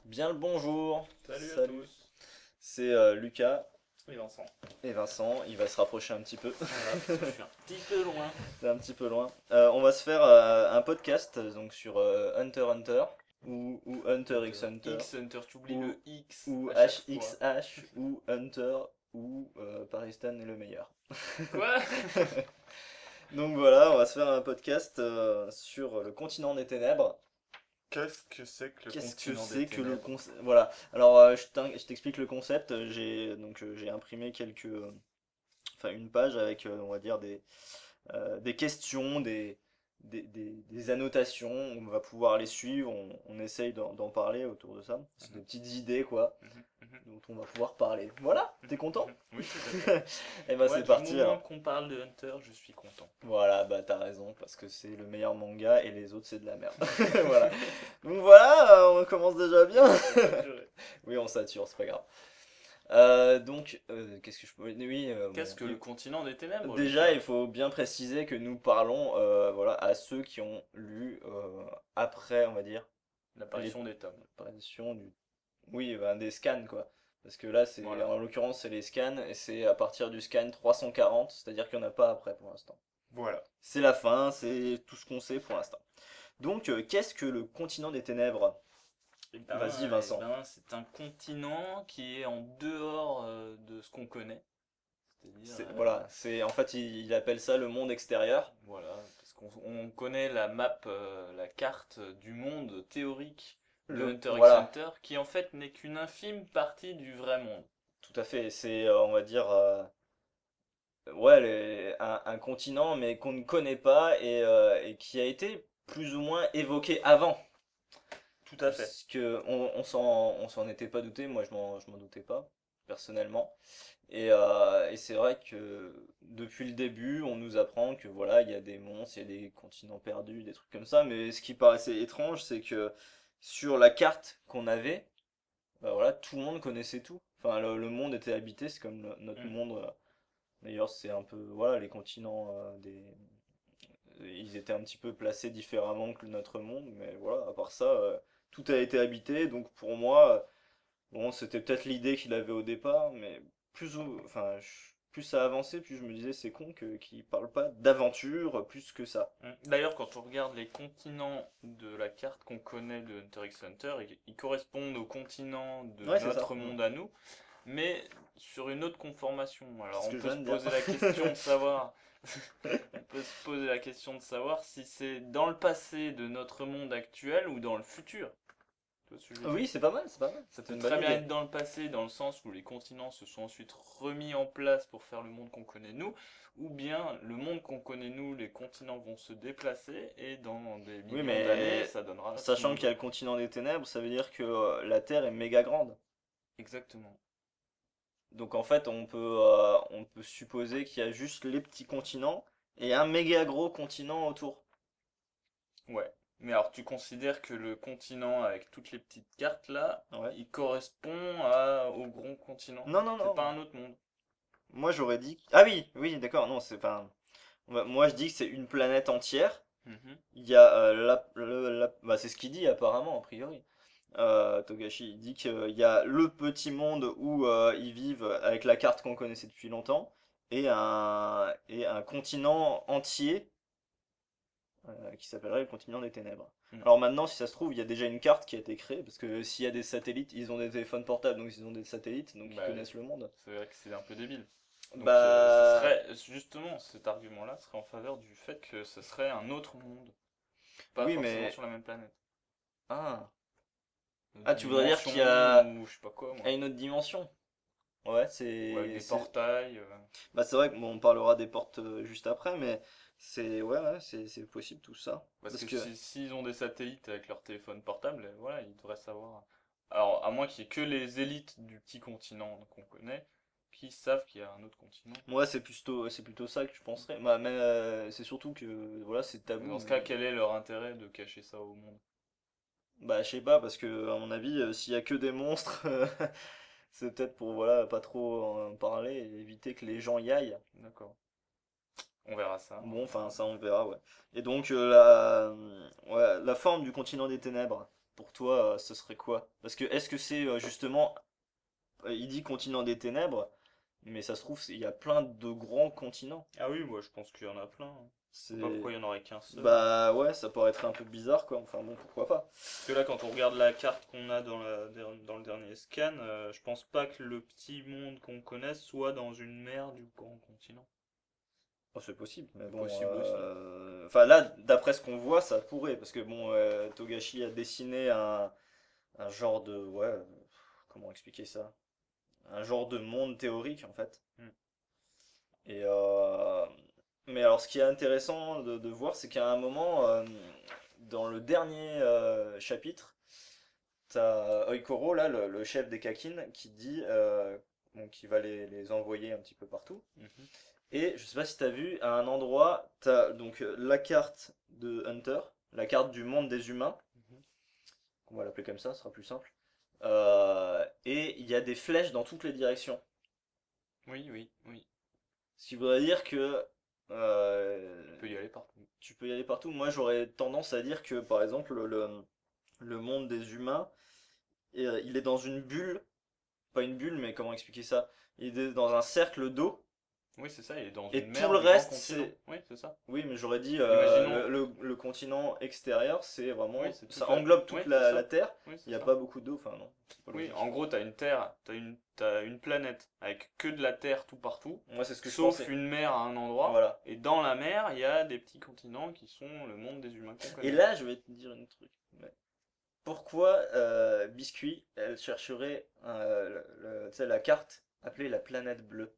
Bien le bonjour. Salut à Salut. tous. C'est Lucas Oui, Vincent. et Vincent. Il va se rapprocher un petit peu. Voilà, parce que je suis un petit peu loin. C'est un petit peu loin. On va se faire un podcast donc sur Hunter x Hunter ou Hunter x Hunter X Hunter, tu oublies ou, le X ou à chaque fois. HXH ou Hunter ou Paristan est le meilleur. Quoi? Donc voilà, on va se faire un podcast sur le continent des ténèbres. Qu'est-ce que c'est que le Qu'est-ce que continent des c'est que le ténèbres? concept? Voilà. Alors je t'explique le concept. J'ai imprimé enfin une page avec on va dire des questions, des annotations. On va pouvoir les suivre. On essaye d'en parler autour de ça. C'est des Mhm, petites idées quoi mhm, mhm, dont on va pouvoir parler. Voilà. mhm, T'es content? mhm. Oui, tout à fait. Et ben Moi, c'est du parti moment alors. qu'on parle de Hunter, je suis content. Voilà, bah t'as raison parce que c'est le meilleur manga et les autres c'est de la merde. Voilà. Donc voilà, on commence déjà bien. Ça va pas durer. Oui, on sature, c'est pas grave. Qu'est-ce que je peux... Oui, Qu'est-ce que le continent des ténèbres, déjà, Lucas? il faut bien préciser que nous parlons voilà, à ceux qui ont lu après, on va dire, L'apparition des tomes. l'apparition du... Oui, ben, des scans, quoi. Parce que là, Voilà. en l'occurrence, c'est les scans, et c'est à partir du scan 340, c'est-à-dire qu'il n'y en a pas après pour l'instant. Voilà. C'est la fin, c'est tout ce qu'on sait pour l'instant. Donc, qu'est-ce que le continent des ténèbres? Vas-y, Vincent. C'est un continent qui est en dehors de ce qu'on connaît. C'est-à-dire, Voilà, en fait, il appelle ça le monde extérieur. voilà, parce qu'on connaît la map, la carte du monde théorique de Hunter x Voilà, Hunter, qui en fait n'est qu'une infime partie du vrai monde. tout à fait. C'est, on va dire, ouais, un continent, mais qu'on ne connaît pas et qui a été plus ou moins évoqué avant. Tout à fait. Parce que on s'en était pas douté, moi je m'en doutais pas, personnellement. Et c'est vrai que depuis le début, on nous apprend que voilà, il y a des monstres, il y a des continents perdus, des trucs comme ça. Mais ce qui paraissait étrange, c'est que sur la carte qu'on avait, bah voilà, tout le monde connaissait tout. Enfin, le monde était habité, c'est comme notre Mm. monde. D'ailleurs, c'est un peu, voilà, les continents ils étaient un petit peu placés différemment que notre monde, mais voilà, à part ça, tout a été habité. Donc pour moi, bon, c'était peut-être l'idée qu'il avait au départ, mais plus ça avançait, plus je me disais c'est con qu'il parle pas d'aventure plus que ça. Mm. D'ailleurs, quand on regarde les continents de la carte qu'on connaît de Hunter x Hunter, ils correspondent aux continents de Ouais, c'est ça. notre monde à nous, mais sur une autre conformation. C'est Alors ce on que je peut viens se de dire. poser la question de savoir, on peut se poser la question de savoir si c'est dans le passé de notre monde actuel ou dans le futur. Tu vois ce que je veux dire? Oui, c'est pas mal, c'est pas mal. Ça C'est peut une bonne très bien idée. être dans le passé, dans le sens où les continents se sont ensuite remis en place pour faire le monde qu'on connaît nous, ou bien le monde qu'on connaît nous, les continents vont se déplacer et dans des Oui, millions d'années, mais ça donnera ce sachant qu'il y a monde. le continent des ténèbres, ça veut dire que la Terre est méga grande. Exactement. Donc en fait, on peut supposer qu'il y a juste les petits continents et un méga gros continent autour. Ouais. Mais alors, tu considères que le continent avec toutes les petites cartes là, Ouais. il correspond au gros continent? Non, non, C'est non. pas un autre monde? Moi j'aurais dit. Ah oui, oui, d'accord, non, c'est pas. Moi je dis que c'est une planète entière. Mhm. Il y a bah, c'est ce qu'il dit apparemment, a priori. Togashi, il dit qu'il y a le petit monde où ils vivent avec la carte qu'on connaissait depuis longtemps et un continent entier qui s'appellerait le continent des ténèbres. Mm. Alors maintenant, si ça se trouve, il y a déjà une carte qui a été créée, parce que s'il y a des satellites, ils ont des téléphones portables, donc ils ont des satellites, donc ils Bah oui. connaissent le monde. C'est vrai que c'est un peu débile. Donc ce Bah serait justement cet argument-là serait en faveur du fait que ce serait un autre monde, pas oui, forcément mais sur la même planète. ah, Une ah, autre tu voudrais dire dimension qu'il y a ou je sais pas quoi moi. une autre dimension? Ouais, Ou avec des portails. bah c'est vrai qu'on parlera des portes juste après, mais c'est possible tout ça. Parce Parce que que s'ils ont des satellites avec leur téléphone portable, voilà, ils devraient savoir. Alors à moins qu'il y ait que les élites du petit continent qu'on connaît qui savent qu'il y a un autre continent. moi c'est plutôt ça que je penserais. Bah, mais c'est surtout que voilà, c'est Mais tabou. dans ce cas, quel est leur intérêt de cacher ça au monde? Bah je sais pas parce que à mon avis, s'il y a que des monstres, c'est peut-être pour voilà pas trop en parler et éviter que les gens y aillent. D'accord. On verra ça. Bon, On verra enfin ça bien. on verra, ouais. Et donc ouais, la forme du continent des ténèbres. pour toi, ce serait quoi? Parce que est-ce que c'est justement, il dit continent des ténèbres, mais ça se trouve, il y a plein de grands continents. Ah oui, moi je pense qu'il y en a plein, hein. Je vois pas C'est, pourquoi il y en aurait qu'un seul. bah ouais, ça pourrait être un peu bizarre, quoi. Enfin bon, pourquoi pas. Parce que là, quand on regarde la carte qu'on a dans le dernier scan, je pense pas que le petit monde qu'on connaisse soit dans une mer du grand continent. Oh, c'est possible, mais C'est bon, possible aussi. enfin là, d'après ce qu'on voit, ça pourrait, parce que bon, Togashi a dessiné un genre de, ouais, comment expliquer ça? Un genre de monde théorique en fait. Hmm. Et mais alors, ce qui est intéressant de voir, c'est qu'à un moment, dans le dernier chapitre, t'as Oikoro, là, le chef des Kakin, qui dit bon, qu'il va les envoyer un petit peu partout. Mhm. Et je sais pas si t'as vu, à un endroit, t'as donc la carte de Hunter, la carte du monde des humains, Mhm. on va l'appeler comme ça, ce sera plus simple. Et il y a des flèches dans toutes les directions. Oui, oui, oui. Ce qui voudrait dire que Tu peux y aller partout. tu peux y aller partout. Moi, j'aurais tendance à dire que, par exemple, le monde des humains, il est dans une bulle, pas une bulle, mais comment expliquer ça? Il est dans un cercle d'eau, Oui, c'est ça, il est dans une et tout mer le du grand reste, continent. c'est... Oui, c'est ça. Oui, mais j'aurais dit Imaginons. le continent extérieur, c'est Oui, vraiment... c'est toute Ça la. englobe Oui, toute c'est la ça. Terre, Oui, il c'est n'y a ça. pas beaucoup d'eau, enfin non, c'est pas Oui, logique. en gros, t'as une terre, t'as une planète avec que de la terre tout partout, Moi, c'est ce que je sauf pensais. une mer à un endroit, Voilà. et dans la mer, il y a des petits continents qui sont le monde des humains qu'on Et connaît. là, je vais te dire un truc. Pourquoi Biscuit, elle chercherait tu sais, la carte appelée la planète bleue?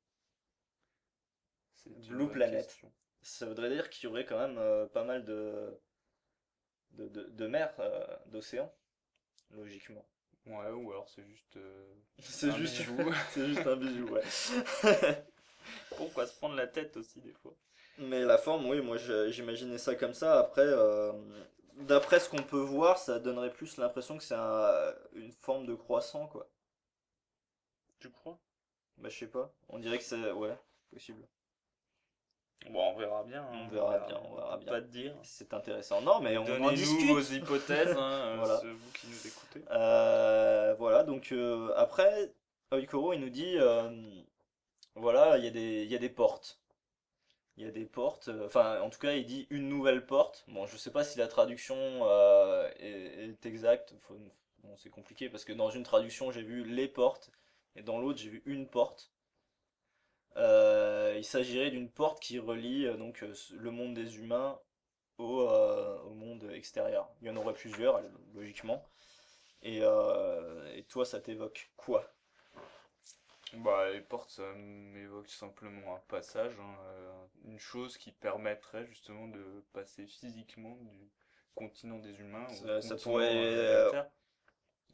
C'est une Blue bonne Planet. question. Ça voudrait dire qu'il y aurait quand même pas mal de mers, d'océans, logiquement. Ouais, ou alors c'est juste C'est un juste, bijou. c'est juste un bijou, ouais. Pourquoi se prendre la tête aussi des fois? Mais la forme, oui, moi j'imaginais ça comme ça. Après, d'après ce qu'on peut voir, ça donnerait plus l'impression que c'est une forme de croissant, quoi. Tu crois? Bah, je sais pas. On dirait que c'est. Ouais, possible. Bon, on verra bien, On hein, on verra verra bien, bien. on On verra peut bien. pas te dire. C'est intéressant. Non, mais on en Donnez-nous vos discute. hypothèses, hein, Voilà. vous qui nous écoutez. Voilà, donc après, Oikoro, il nous dit, voilà, il y a des portes. Il y a des portes, enfin, en tout cas, il dit une nouvelle porte. Bon, je sais pas si la traduction est exacte. Bon, c'est compliqué parce que dans une traduction, j'ai vu les portes et dans l'autre, j'ai vu une porte. Il s'agirait d'une porte qui relie donc le monde des humains au monde extérieur. Il y en aurait plusieurs, logiquement. Et toi, ça t'évoque quoi? Bah, les portes, ça m'évoque simplement un passage, hein, une chose qui permettrait justement de passer physiquement du continent des humains au Ça continent pourrait. de la Terre,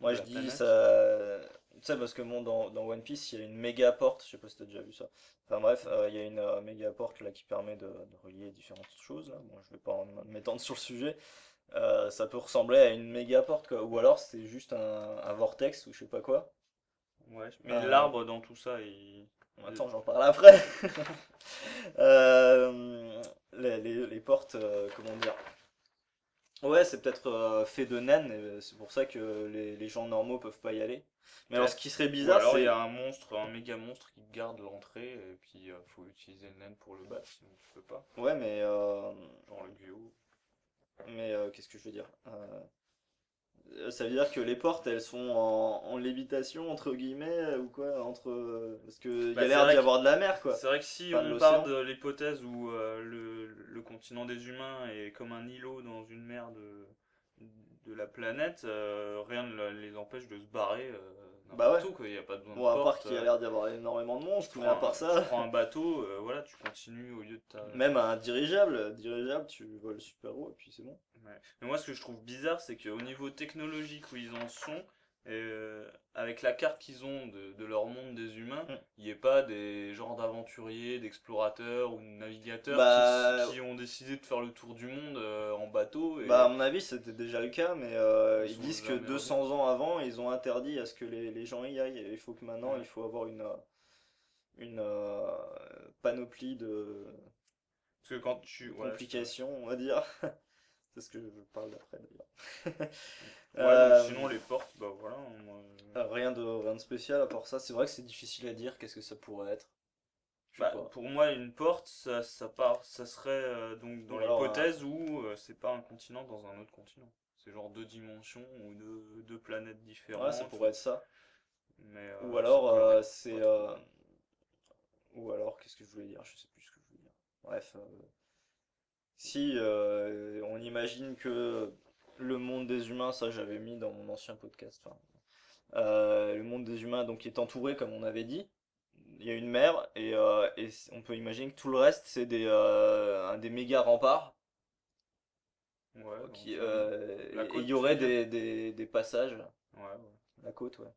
Moi, de je la dis planète. ça. Tu sais, parce que bon, dans One Piece, il y a une méga porte. Je sais pas si t'as déjà vu ça. Enfin bref, il y a une méga porte là qui permet de relier différentes choses. Là. Bon, je vais pas m'étendre sur le sujet. Ça peut ressembler à une méga porte, quoi. Ou alors c'est juste un vortex ou je sais pas quoi. Ouais, mais Euh, l'arbre dans tout ça, il... Attends, j'en parle après. Les portes, comment dire? Ouais, c'est peut-être fait de naines, et c'est pour ça que les gens normaux peuvent pas y aller. Mais alors, ce peut-être. qui serait Ou bizarre, alors il y a c'est. un monstre, un méga monstre qui garde l'entrée, et puis faut utiliser le naine pour le battre, sinon tu peux pas. Ouais, mais. Genre le Guo. Qu'est-ce que je veux dire? Ça veut dire que les portes, elles sont en lévitation, entre guillemets, ou quoi? Parce qu'il y Bah, a l'air d'y avoir de la mer, quoi. c'est vrai que si Enfin, de on part l'océan. de l'hypothèse où le continent des humains est comme un îlot dans une mer de la planète, rien ne les empêche de se barrer Bah ouais. n'importe où, quoi. Il n'y a pas besoin de Bon, à part porte. qu'il y a l'air d'y avoir énormément de Tu monstres, mais prends à part tu ça. prends un bateau, voilà, tu continues au lieu de ta. Même un dirigeable, tu voles super haut et puis c'est bon. Ouais. Mais moi, ce que je trouve bizarre, c'est qu'au niveau technologique où ils en sont, avec la carte qu'ils ont de leur monde des humains, Mm. il n'y ait pas des genres d'aventuriers, d'explorateurs ou de navigateurs Bah, qui ont décidé de faire le tour du monde en bateau bah, à et mon avis, c'était déjà le cas, mais ils ils sont disent que jamais revenus. 200 ans avant, ils ont interdit à ce que les gens y aillent. Et il faut que maintenant, il Ouais. faut avoir une panoplie de Parce que quand tu. Ouais, je te. complications, on va dire. C'est ce que je parle d'après d'ailleurs. Ouais, donc Euh, sinon les portes, bah voilà, hein, moi, rien de spécial à part ça. C'est vrai que c'est difficile à dire. Qu'est-ce que ça pourrait être? Je sais bah, pas. pour moi une porte, ça serait donc dans Ou alors l'hypothèse où c'est pas un continent dans un autre continent. C'est genre deux dimensions ou deux planètes ouais, ça différentes, pourrait être ça. mais Ou ça alors collerait c'est pas trop. ou alors qu'est-ce que je voulais dire? Je sais plus ce que je voulais dire. Bref, si on imagine que le monde des humains, ça j'avais mis dans mon ancien podcast. Enfin, le monde des humains donc est entouré comme on avait dit. Il y a une mer on peut imaginer que tout le reste c'est des méga remparts Ouais, qui éventuellement. La et il côte, y tu veux aurait dire? des passages Ouais, ouais. la côte ouais.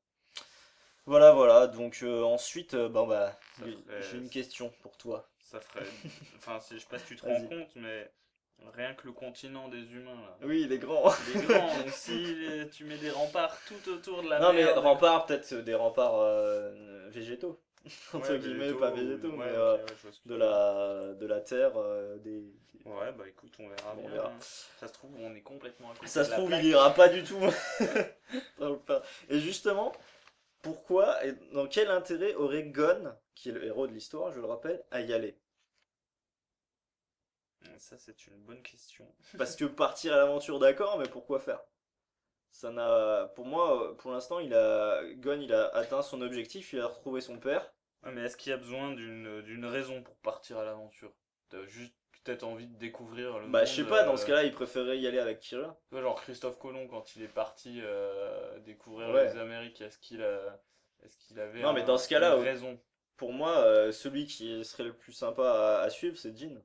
Voilà voilà donc ensuite bon bah Ça j'ai ferait, une question pour toi. ça ferait, enfin, je sais pas si tu te rends Vas-y. compte, mais rien que le continent des humains là, Oui il est grand. il est grand. Donc si tu mets des remparts tout autour de la Non mais mer, remparts peut-être des remparts végétaux entre ouais, guillemets végétaux, pas végétaux mais ouais, ok, ouais, je vois ce que tu veux dire. de la terre Ouais, bah écoute, on verra bon, on bien, verra. hein. Ça se trouve, on est complètement à côté Ça de se la trouve il plaque. ira pas du tout. Dans le pain. Et justement pourquoi et dans quel intérêt aurait Gon, qui est le héros de l'histoire, je le rappelle, à y aller? Ça, c'est une bonne question. Parce que partir à l'aventure, d'accord, mais pourquoi faire? Ça n'a, pour moi, pour l'instant, Gon, il a atteint son objectif, il a retrouvé son père. Ouais, mais est-ce qu'il y a besoin d'une raison pour partir à l'aventure? T'as juste peut-être envie de découvrir le Bah, je sais monde. pas, dans ce cas-là, il préférait y aller avec Kira. Tu vois, genre Christophe Colomb, quand il est parti découvrir les Ouais. Amériques, est-ce qu'il avait Non, mais dans ce une cas-là, raison? pour moi, celui qui serait le plus sympa à suivre, c'est Jin.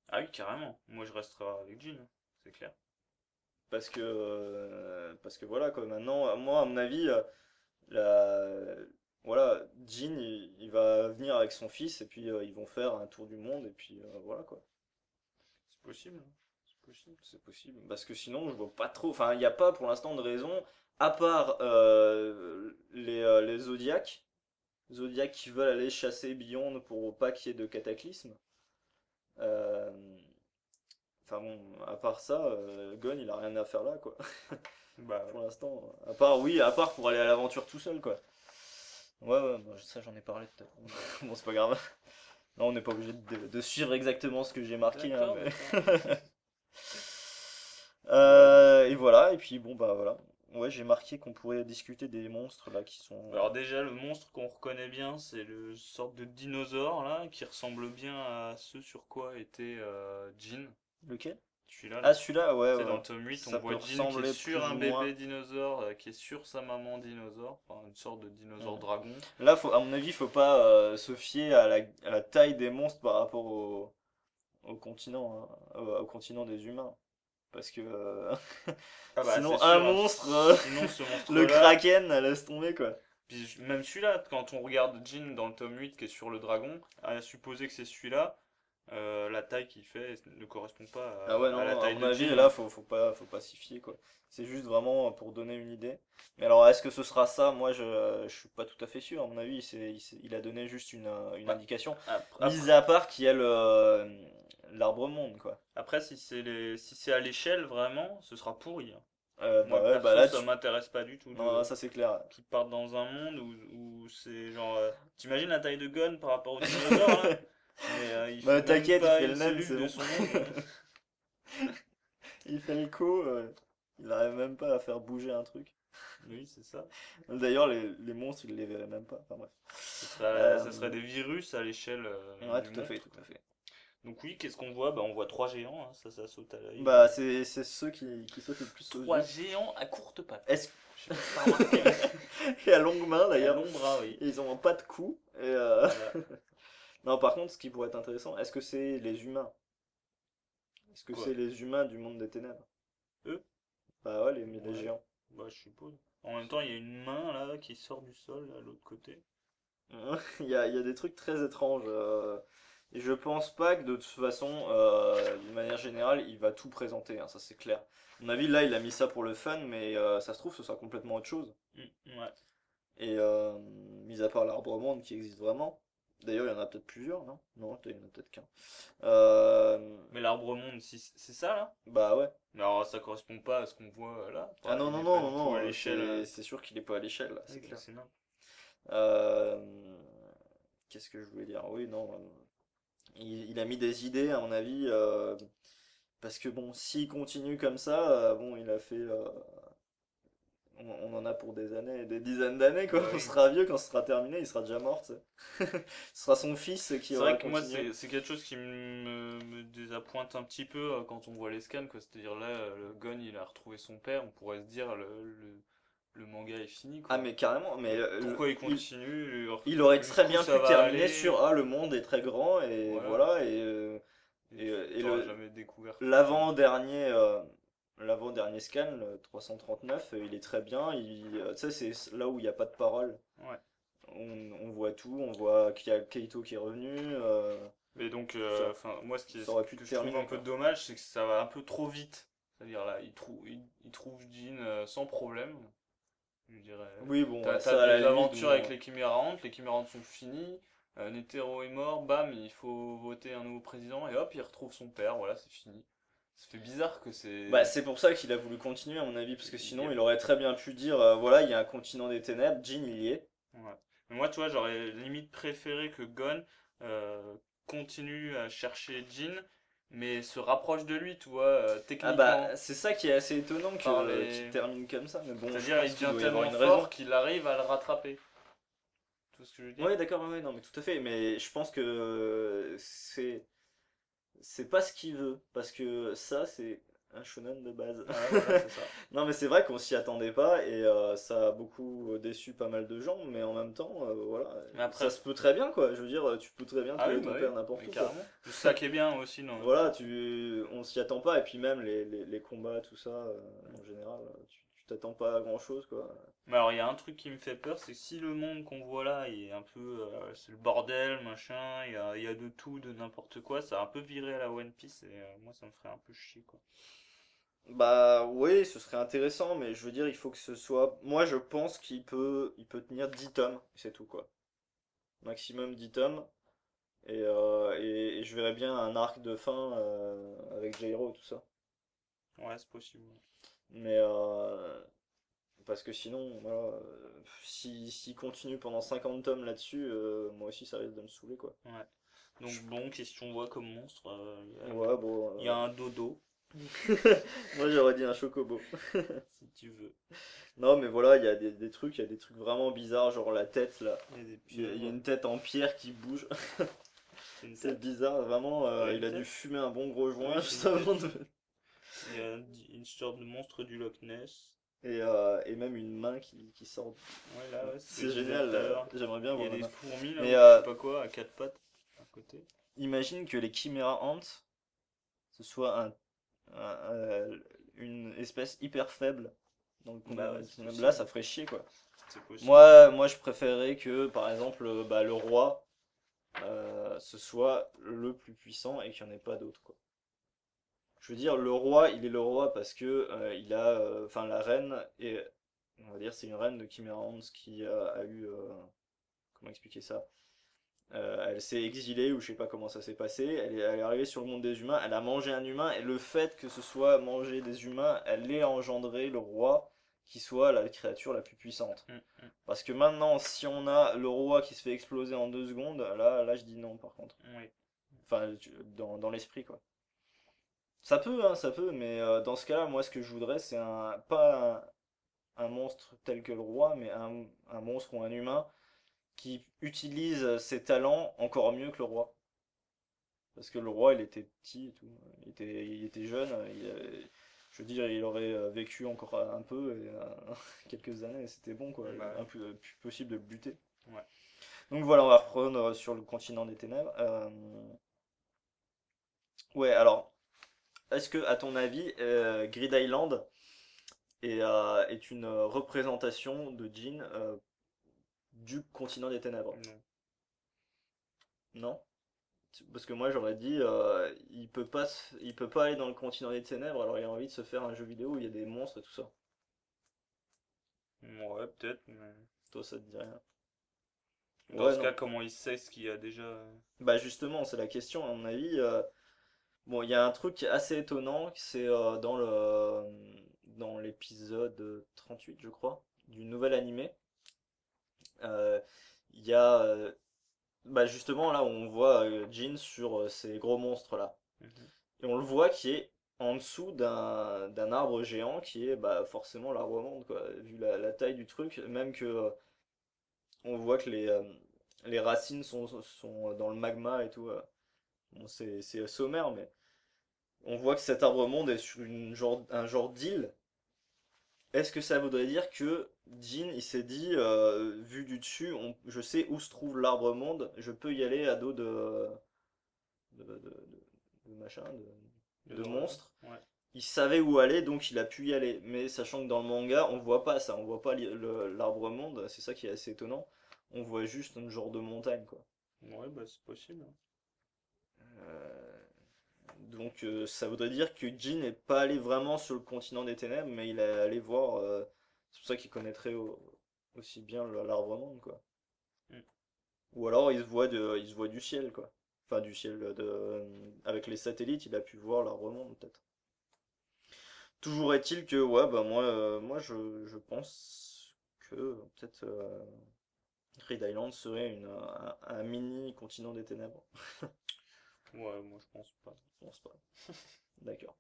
Ah oui, carrément. Moi, je resterai avec Jean, hein, c'est clair. Parce que voilà, quoi. Maintenant, moi, à mon avis, la, voilà, Jin, il va venir avec son fils et puis ils vont faire un tour du monde et puis voilà, quoi. C'est possible, hein. C'est possible. C'est possible. Parce que sinon, je vois pas trop. Enfin, il n'y a pas pour l'instant de raison, à part les Zodiacs. Zodiacs qui veulent aller chasser Beyond pour pas qu'il y ait de cataclysme. Euh, Enfin bon, à part ça, Gon, il a rien à faire là, quoi. Bah ouais. Pour l'instant. À part, oui, à part pour aller à l'aventure tout seul, quoi. Ouais, ouais, bah, ça j'en ai parlé tout à l'heure. Bon, c'est pas grave. Non, on n'est pas obligé de suivre exactement ce que j'ai marqué, hein, D'accord, mais... d'accord. Ouais, donc. Et voilà, et puis bon, bah voilà. Ouais, j'ai marqué qu'on pourrait discuter des monstres là qui sont. Alors déjà, le monstre qu'on reconnaît bien, c'est le sorte de dinosaure là, qui ressemble bien à ce sur quoi était Jean. Lequel? Celui-là, Ah, là. celui-là, ouais, Tu sais, dans ouais. le tome 8, on Ça peut voit Jean qui est ressembler sur plus un ou bébé moins. dinosaure, qui est sur sa maman dinosaure, enfin une sorte de dinosaure Hmm. dragon. Là, à mon avis, faut pas se fier à à la taille des monstres par rapport au continent, hein, au continent des humains. Parce que Ah bah c'est sinon, un sûr, hein. monstre, Sinon ce le monstre-là, kraken, laisse tomber quoi. puis même celui-là, quand on regarde Jean dans le tome 8 qui est sur le dragon, à supposer que c'est celui-là, la taille qu'il fait ne correspond pas Ah ouais, à la non, à taille mon de avis, Jean, là, hein. faut pas s'y fier, quoi. C'est juste vraiment pour donner une idée. Mais alors, est-ce que ce sera ça? Moi, je suis pas tout à fait sûr. À mon avis, il a donné juste une Bah, indication. Mis après, à part qu'il y a l'arbre monde, quoi. après, si c'est à l'échelle vraiment, ce sera pourri, hein. Bah Moi ouais, bah perso, là, ça m'intéresse pas du tout non, de ça c'est clair. qu'ils partent dans un monde où c'est genre. T'imagines la taille de Gon par rapport aux dinosaures là? Mais il fait Bah même t'inquiète, il pas fait une le naine, cellule c'est de bon. son ombre, hein. Il fait le co, il arrive même pas à faire bouger un truc. Oui, c'est ça. D'ailleurs, les monstres, il les verrait même pas. Enfin bref. Ça serait des virus à l'échelle Ouais, du tout à fait, monstre, tout quoi. à fait. Donc oui, qu'est-ce qu'on voit? Bah, on voit trois géants, hein, ça saute à l'œil. Bah, c'est ceux qui sautent le plus aux Trois yeux. géants à courte patte. Est-ce Je sais pas si t'as remarqué, mais Et à longue main et à d'ailleurs. long bras, oui. Et ils ont pas de cou. Voilà. Non, par contre, ce qui pourrait être intéressant, est-ce que c'est les humains? Est-ce que Quoi? c'est les humains du monde des ténèbres? Eux? Bah ouais, les Ouais. géants. Bah, je suppose. En même temps, il y a une main là qui sort du sol à l'autre côté. Il y a des trucs très étranges. Et je pense pas que de toute façon, d'une manière générale, il va tout présenter, hein, ça c'est clair. À mon avis, là, il a mis ça pour le fun, mais ça se trouve, ce sera complètement autre chose. Ouais. Et mis à part l'arbre monde qui existe vraiment. D'ailleurs, il y en a peut-être plusieurs, non? Non, il y en a peut-être qu'un. Euh, Mais l'arbre monde, c'est ça là? Bah ouais. Mais alors ça correspond pas à ce qu'on voit là. Ah Enfin, non, il non, est pas non, du non, tout à non, l'échelle. c'est sûr qu'il est pas à l'échelle, là, c'est Oui, clair. c'est nimp. Euh, Qu'est-ce que je voulais dire? Oui, non, il a mis des idées, à mon avis, parce que bon, s'il continue comme ça, bon, il a fait. On en a pour des années, des dizaines d'années, quoi. Bah On oui. sera vieux quand ce sera terminé, il sera déjà mort, tu sais. Ce sera son fils qui C'est aura vrai que moi, continué. c'est quelque chose qui me désappointe un petit peu quand on voit les scans, quoi. C'est-à-dire là, le Gon, il a retrouvé son père, on pourrait se dire le manga est fini, Ah, quoi. mais carrément, mais Pourquoi il continue? il aurait très Jusqu'où bien ça pu va terminer aller? sur ah, le monde est très grand, et Voilà. voilà, Et et t'auras jamais découvert toute la... l'avant-dernier. L'avant-dernier scan, le 339, il est très bien. Tu sais, c'est là où il n'y a pas de parole. Ouais. On voit tout, on voit qu'il y a Keito qui est revenu. Mais donc, Ça, enfin, moi, ça aurait pu que je trouve terminer, un peu quoi. dommage, c'est que ça va un peu trop vite. C'est-à-dire là, il trouve Jean sans problème. Je dirais. Oui, bon, T'as ça à la des limite, aventures avec bon. les Chimérantes sont finies, Netero est mort, bam, il faut voter un nouveau président, et hop, il retrouve son père, voilà, c'est fini. Ça fait bizarre que Bah, c'est... c'est pour ça qu'il a voulu continuer, à mon avis, parce que il y sinon, a- il aurait très bien pu dire voilà, il y a un continent des ténèbres, Jin, il y est. ouais. Mais moi, tu vois, j'aurais limite préféré que Gon continue à chercher Jin, mais se rapproche de lui, tu vois, Ah, bah, techniquement. c'est ça qui est assez étonnant Par qu'il les... termine comme ça, mais bon, je C'est-à-dire, il pense qu'il devient doit y avoir tellement une raison. fort qu'il arrive à le rattraper. Tu vois ce que je veux dire? Ouais, d'accord, ouais, non, mais tout à fait, mais je pense que c'est pas ce qu'il veut, parce que ça, c'est un shonen de base. Ouais, voilà, c'est ça. Non, mais c'est vrai qu'on s'y attendait pas, et ça a beaucoup déçu pas mal de gens, mais en même temps, voilà, Mais ça après, se peut très bien, quoi. Je veux dire, tu peux très bien ah oui, trouver ton bah oui, père n'importe mais où, quoi. carrément. C'est ça qui est bien aussi dans le Voilà, truc. on s'y attend pas, et puis même les combats, tout ça, en général, tu t'attends pas à grand chose, quoi. Mais alors, il y a un truc qui me fait peur, c'est que si le monde qu'on voit là est un peu. C'est le bordel, machin, il y a de tout, de n'importe quoi, ça a un peu viré à la One Piece et moi ça me ferait un peu chier quoi. Bah oui, ce serait intéressant, mais je veux dire, il faut que ce soit. Moi, je pense il peut tenir 10 tomes, c'est tout, quoi. Maximum 10 tomes. Et je verrais bien un arc de fin avec Jairo, tout ça. Ouais, c'est possible. Mais parce que sinon, voilà, s'il continue pendant 50 tomes là-dessus, moi aussi ça risque de me saouler, quoi. Ouais. Donc, bon, qu'est-ce qu'on voit comme monstre? Ouais, bon. Il y a un dodo, Moi j'aurais dit un chocobo. si tu veux. Non, mais voilà, il y a des trucs vraiment bizarres, genre la tête là. Il y a des Il y a pieuvres. une tête en pierre qui bouge. C'est une C'est tête. bizarre, vraiment. Ouais, Il une a dû tête. fumer un bon gros joint Oui, c'est juste une avant tête. de. Il y a une sorte de monstre du Loch Ness. Et même une main qui sort. Ouais, là, ouais, c'est ce que C'est je disais génial, tout à l'heure. j'aimerais bien Il y a voir la des main. fourmis là, Mais ou je sais pas quoi, à quatre pattes, à côté. imagine que les Chimera Ants, ce soit une espèce hyper faible dans le combat Bah ouais, c'est maximum. Là, possible. ça ferait chier, quoi. C'est possible. Moi, je préférerais que, par exemple, bah, le roi, ce soit le plus puissant et qu'il n'y en ait pas d'autres, quoi. Je veux dire, le roi, il est le roi parce que il a, enfin, la reine et on va dire, c'est une reine de Chimera Ants qui a eu, comment expliquer ça? Elle s'est exilée ou je sais pas comment ça s'est passé. Elle est arrivée sur le monde des humains. Elle a mangé un humain et le fait que ce soit manger des humains, elle ait engendré le roi qui soit la créature la plus puissante. Mm, Parce que maintenant, si on a le roi qui se fait exploser en 2 secondes, là je dis non par contre. oui. Enfin, dans l'esprit quoi. Ça peut, hein, ça peut, mais dans ce cas-là, moi ce que je voudrais, c'est pas un monstre tel que le roi, mais un monstre ou un humain qui utilise ses talents encore mieux que le roi. Parce que le roi, il était petit et tout. Il était jeune. Je veux dire, il aurait vécu encore un peu, et, quelques années, et c'était bon, quoi. Bah, Un peu plus possible de le buter. ouais. Donc voilà, on va reprendre sur le continent des ténèbres. Ouais, alors, est-ce que, à ton avis, Grid Island est une représentation de Jin du continent des ténèbres? Non. Non? Parce que moi j'aurais dit, il peut pas aller dans le continent des ténèbres, alors il a envie de se faire un jeu vidéo où il y a des monstres et tout ça. Ouais, peut-être, mais. Toi ça te dit rien. Dans Ouais, ce cas, non. comment il sait ce qu'il y a déjà? Bah justement, c'est la question, à mon avis. Bon, il y a un truc assez étonnant, c'est dans l'épisode 38, je crois, du nouvel animé. Euh, Il y a bah justement là où on voit Jin sur ces gros monstres là. Mhm. Et on le voit qui est en dessous d'un arbre géant qui est bah, forcément l'arbre monde, quoi. Vu la taille du truc, même que on voit que les racines sont dans le magma et tout. Bon, c'est sommaire, mais on voit que cet arbre monde est sur un genre d'île. Est-ce que ça voudrait dire que Jin, il s'est dit, vu du dessus, je sais où se trouve l'arbre monde, je peux y aller à dos de machin, De de dragon? monstres. Ouais. Il savait où aller, donc il a pu y aller. Mais sachant que dans le manga, on voit pas ça, on voit pas l'arbre monde, c'est ça qui est assez étonnant. On voit juste un genre de montagne, quoi. Ouais, bah c'est possible, hein. Euh, donc ça voudrait dire que Jin n'est pas allé vraiment sur le continent des ténèbres, mais il est allé voir. C'est pour ça qu'il connaîtrait aussi bien l'arbre monde, quoi. Mm. Ou alors il se voit du ciel, quoi. Enfin du ciel avec les satellites, il a pu voir l'arbre monde, peut-être. Toujours est-il que, ouais, bah moi je pense que peut-être Grid Island serait un mini continent des ténèbres. Ouais, moi je pense pas. Je pense pas. D'accord.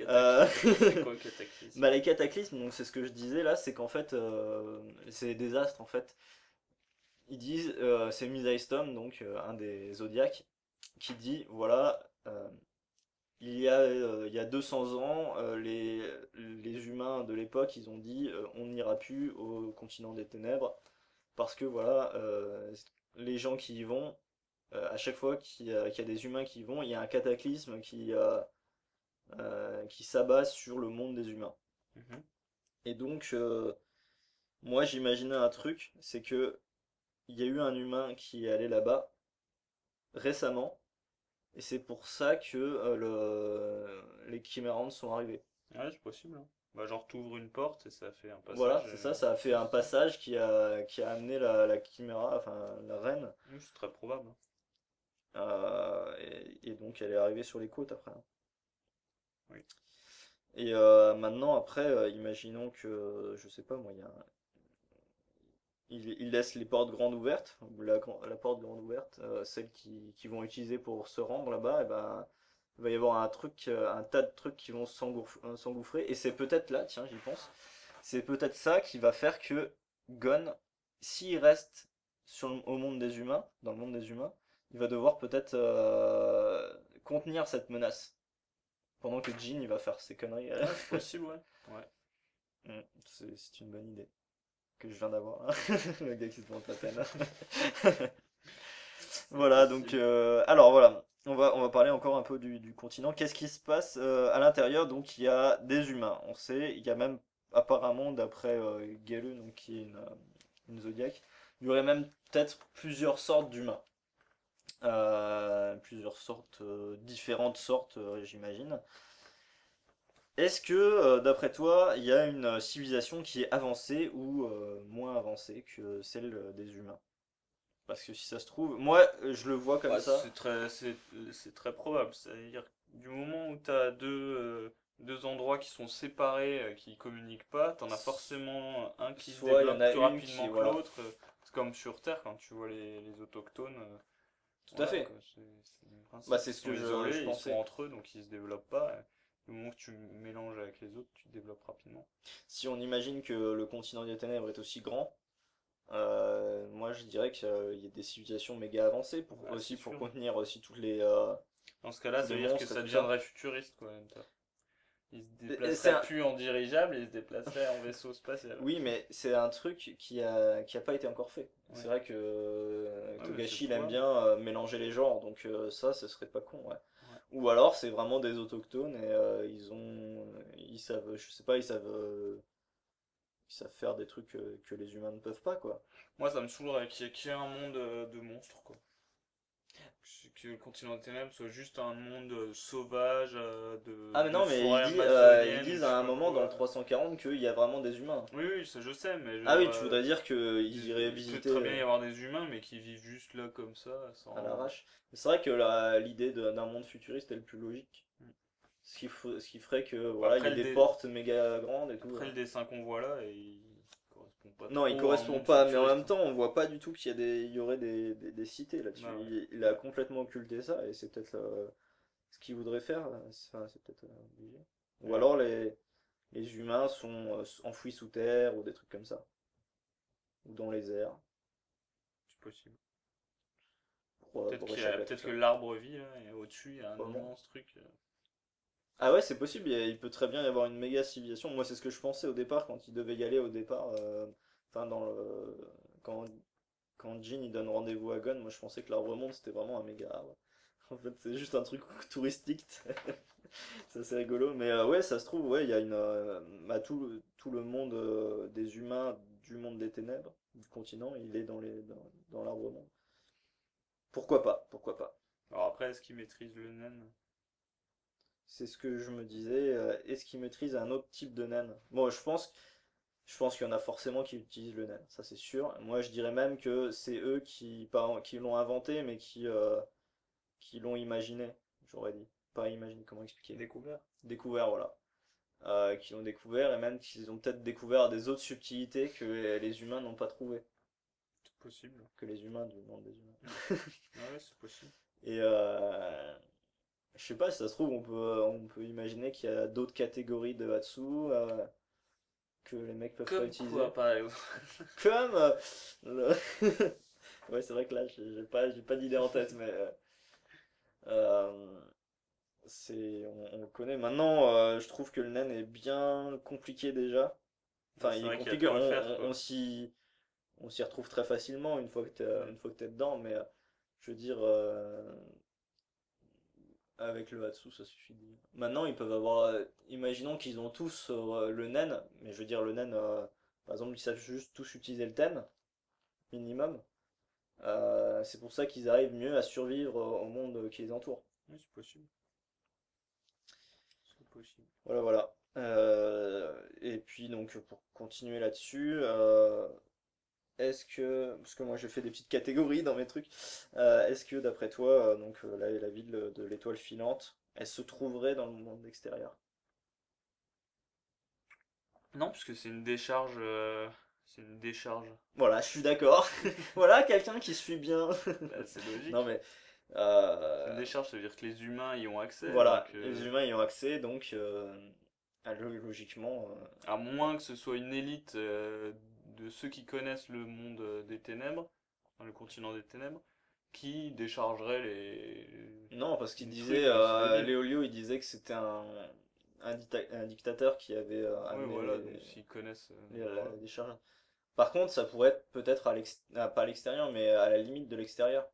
Euh, Cataclysme. C'est quoi cataclysme? Bah, les cataclysmes, donc c'est ce que je disais là, c'est qu'en fait, c'est des désastres en fait. Ils disent, c'est Misaistom, donc un des zodiaques, qui dit voilà, il y a 200 ans, les humains de l'époque, ils ont dit on n'ira plus au continent des ténèbres parce que voilà, les gens qui y vont, à chaque fois qu'il y a des humains qui y vont, il y a un cataclysme qui s'abat sur le monde des humains. Mhm. Et donc, moi j'imaginais un truc, c'est que il y a eu un humain qui est allé là-bas récemment, et c'est pour ça que les Chimérantes sont arrivés. Ouais, c'est possible, hein. Bah, genre, t'ouvres une porte et ça fait un Voilà, passage. c'est ça, ça a fait un passage qui a amené la chiméra, enfin la reine, Oui, c'est très probable, hein. et donc elle est arrivée sur les côtes après, hein. Oui. Et maintenant, après, imaginons que, je sais pas moi, il laisse les portes grandes ouvertes, ou la porte grande ouverte, celles qui vont utiliser pour se rendre là-bas, et ben, il va y avoir un tas de trucs qui vont s'engouffrer, et c'est peut-être là, tiens, j'y pense, c'est peut-être ça qui va faire que Gon, s'il reste au monde des humains, dans le monde des humains, il va devoir peut-être contenir cette menace, pendant que Jin, il va faire ses conneries. Ouais, c'est possible, ouais. Ouais. C'est une bonne idée que je viens d'avoir. Le gars qui se monte la peine. C'est Voilà, donc possible. alors voilà, on va parler encore un peu du continent. Qu'est-ce qui se passe à l'intérieur? Donc il y a des humains, on sait, il y a même apparemment d'après Gelu, donc qui est une zodiaque, il y aurait même peut-être plusieurs sortes d'humains. Plusieurs sortes, différentes sortes, j'imagine. Est-ce que, d'après toi, il y a une civilisation qui est avancée ou moins avancée que celle des humains? Parce que si ça se trouve, moi, je le vois comme Bah, ça. c'est très probable. C'est-à-dire que du moment où tu as deux endroits qui sont séparés, qui communiquent pas, t'en as S- forcément un qui se Soit il y en développe a plus une qui, rapidement que voilà, l'autre. C'est comme sur Terre, quand tu vois les autochtones. tout à Voilà, fait. quoi. C'est le Bah, principe. c'est Ils ce sont que je isolés, ils sont pensais. entre eux, donc ils se développent pas. Et du moment que tu mélanges avec les autres, tu te développes rapidement. Si on imagine que le continent des ténèbres est aussi grand, moi je dirais qu'il y a des civilisations méga avancées Bah, c'est aussi pour sûr. contenir aussi Dans ce cas-là, tous ça les veut dire que monstres et ça tout ça. deviendrait futuriste, quoi, Hunter. Ils se Et c'est déplaceraient plus en dirigeable, ils se déplaceraient en vaisseau spatial. Oui, mais c'est un truc qui a pas été encore fait. C'est Ouais. vrai que Ouais, mais c'est Togashi il aime probable. bien mélanger les genres, donc ça, ce serait pas con, ouais. Ouais. Ou alors c'est vraiment des autochtones et ils savent, je sais pas, ils savent faire des trucs que les humains ne peuvent pas, quoi. Moi, ça me saoulerait qu'il y ait un monde de monstres, quoi. que le continent des ténèbres soit juste un monde sauvage, Ah mais de non, mais forêt ils amazonienne, ou disent je sais à un pas moment dans le quoi. 340 qu'il y a vraiment des humains. Oui, oui, ça je sais, mais je veux Ah dire, oui, tu voudrais dire qu'ils iraient il peut visiter très bien y avoir des humains, mais qui vivent juste là comme ça, à sans... l'arrache. C'est vrai que l'idée d'un monde futuriste est le plus logique. Ce qui ferait que Bah, voilà, il y ait des portes méga grandes et tout. après, le dessin qu'on voit là, il correspond pas Non, il trop à un correspond monde pas, mais en futuriste, même hein. temps, on voit pas du tout il y aurait des cités là-dessus. Bah ouais. Il a complètement occulté ça et c'est peut-être ce qu'il voudrait faire. C'est peut-être obligé. Ou Ouais, alors les humains sont enfouis sous terre ou des trucs comme ça. Ou dans les airs c'est possible. Peut-être pour échapper à tout peut-être ça. que l'arbre vit là, et au-dessus, il y a un Probablement. immense truc. Ah ouais, c'est possible, il peut très bien y avoir une méga civilisation. Moi, c'est ce que je pensais au départ quand il devait y aller au départ. Enfin, quand, quand Jean il donne rendez-vous à Gon, moi je pensais que l'arbre monde c'était vraiment un méga arbre. En fait, c'est juste un truc touristique. C'est assez rigolo. Mais ouais, ça se trouve, ouais, il y a tout le monde des humains du monde des ténèbres, du continent, il est dans l'arbre monde. Pourquoi pas? Pourquoi pas? Alors après, est-ce qu'il maîtrise le nain? C'est ce que je me disais. Est-ce qu'ils maîtrisent un autre type de naine? Bon, je pense qu'il y en a forcément qui utilisent le naine, ça c'est sûr. Moi, je dirais même que c'est eux qui l'ont inventé, mais qui l'ont imaginé, j'aurais dit. Pas imaginé, comment expliquer? Découvert. Découvert, voilà. Qui l'ont découvert et même qu'ils ont peut-être découvert des autres subtilités que les humains n'ont pas trouvées. C'est possible. Que les humains du monde des humains. Ah ouais, c'est possible. Et je sais pas, si ça se trouve, on peut imaginer qu'il y a d'autres catégories de Hatsu que les mecs peuvent pas Comme utiliser. quoi, par exemple? Comme Ouais, c'est vrai que là, j'ai pas d'idée en tête, mais euh, on le connaît. Maintenant, je trouve que le naine est bien compliqué déjà. Ouais, Enfin, c'est il est vrai qu'il y a de compliqué, quoi faire, quoi. on s'y retrouve très facilement Mm. une fois que t'es dedans, mais je veux dire, avec le Hatsu, ça suffit de dire. Maintenant, ils peuvent avoir. Imaginons qu'ils ont tous le nen, mais je veux dire, le nen, par exemple, ils savent juste tous utiliser le ten, minimum. C'est pour ça qu'ils arrivent mieux à survivre au monde qui les entoure. Oui, c'est possible. C'est possible. Voilà, voilà. Et puis, donc, pour continuer là-dessus, est-ce que. Parce que moi, j'ai fait des petites catégories dans mes trucs. Est-ce que, d'après toi, donc, la ville de l'étoile filante, elle se trouverait dans le monde extérieur? Non, puisque c'est une décharge. C'est une décharge. Voilà, je suis d'accord. Voilà, quelqu'un qui suit bien. Bah, c'est Non, logique. mais. C'est une euh, décharge, ça veut dire que les humains y ont accès, voilà, donc les humains y ont accès, donc logiquement. à moins que ce soit une élite de ceux qui connaissent le monde des ténèbres, enfin, le continent des ténèbres, qui déchargerait Non, parce qu'il les disait, trucs sur les villes. Léolio, il disait que c'était un dictateur qui avait Oui, amené voilà, donc s'ils connaissent, la voilà. décharge. Par contre, ça pourrait être peut-être pas à l'extérieur, mais à la limite de l'extérieur.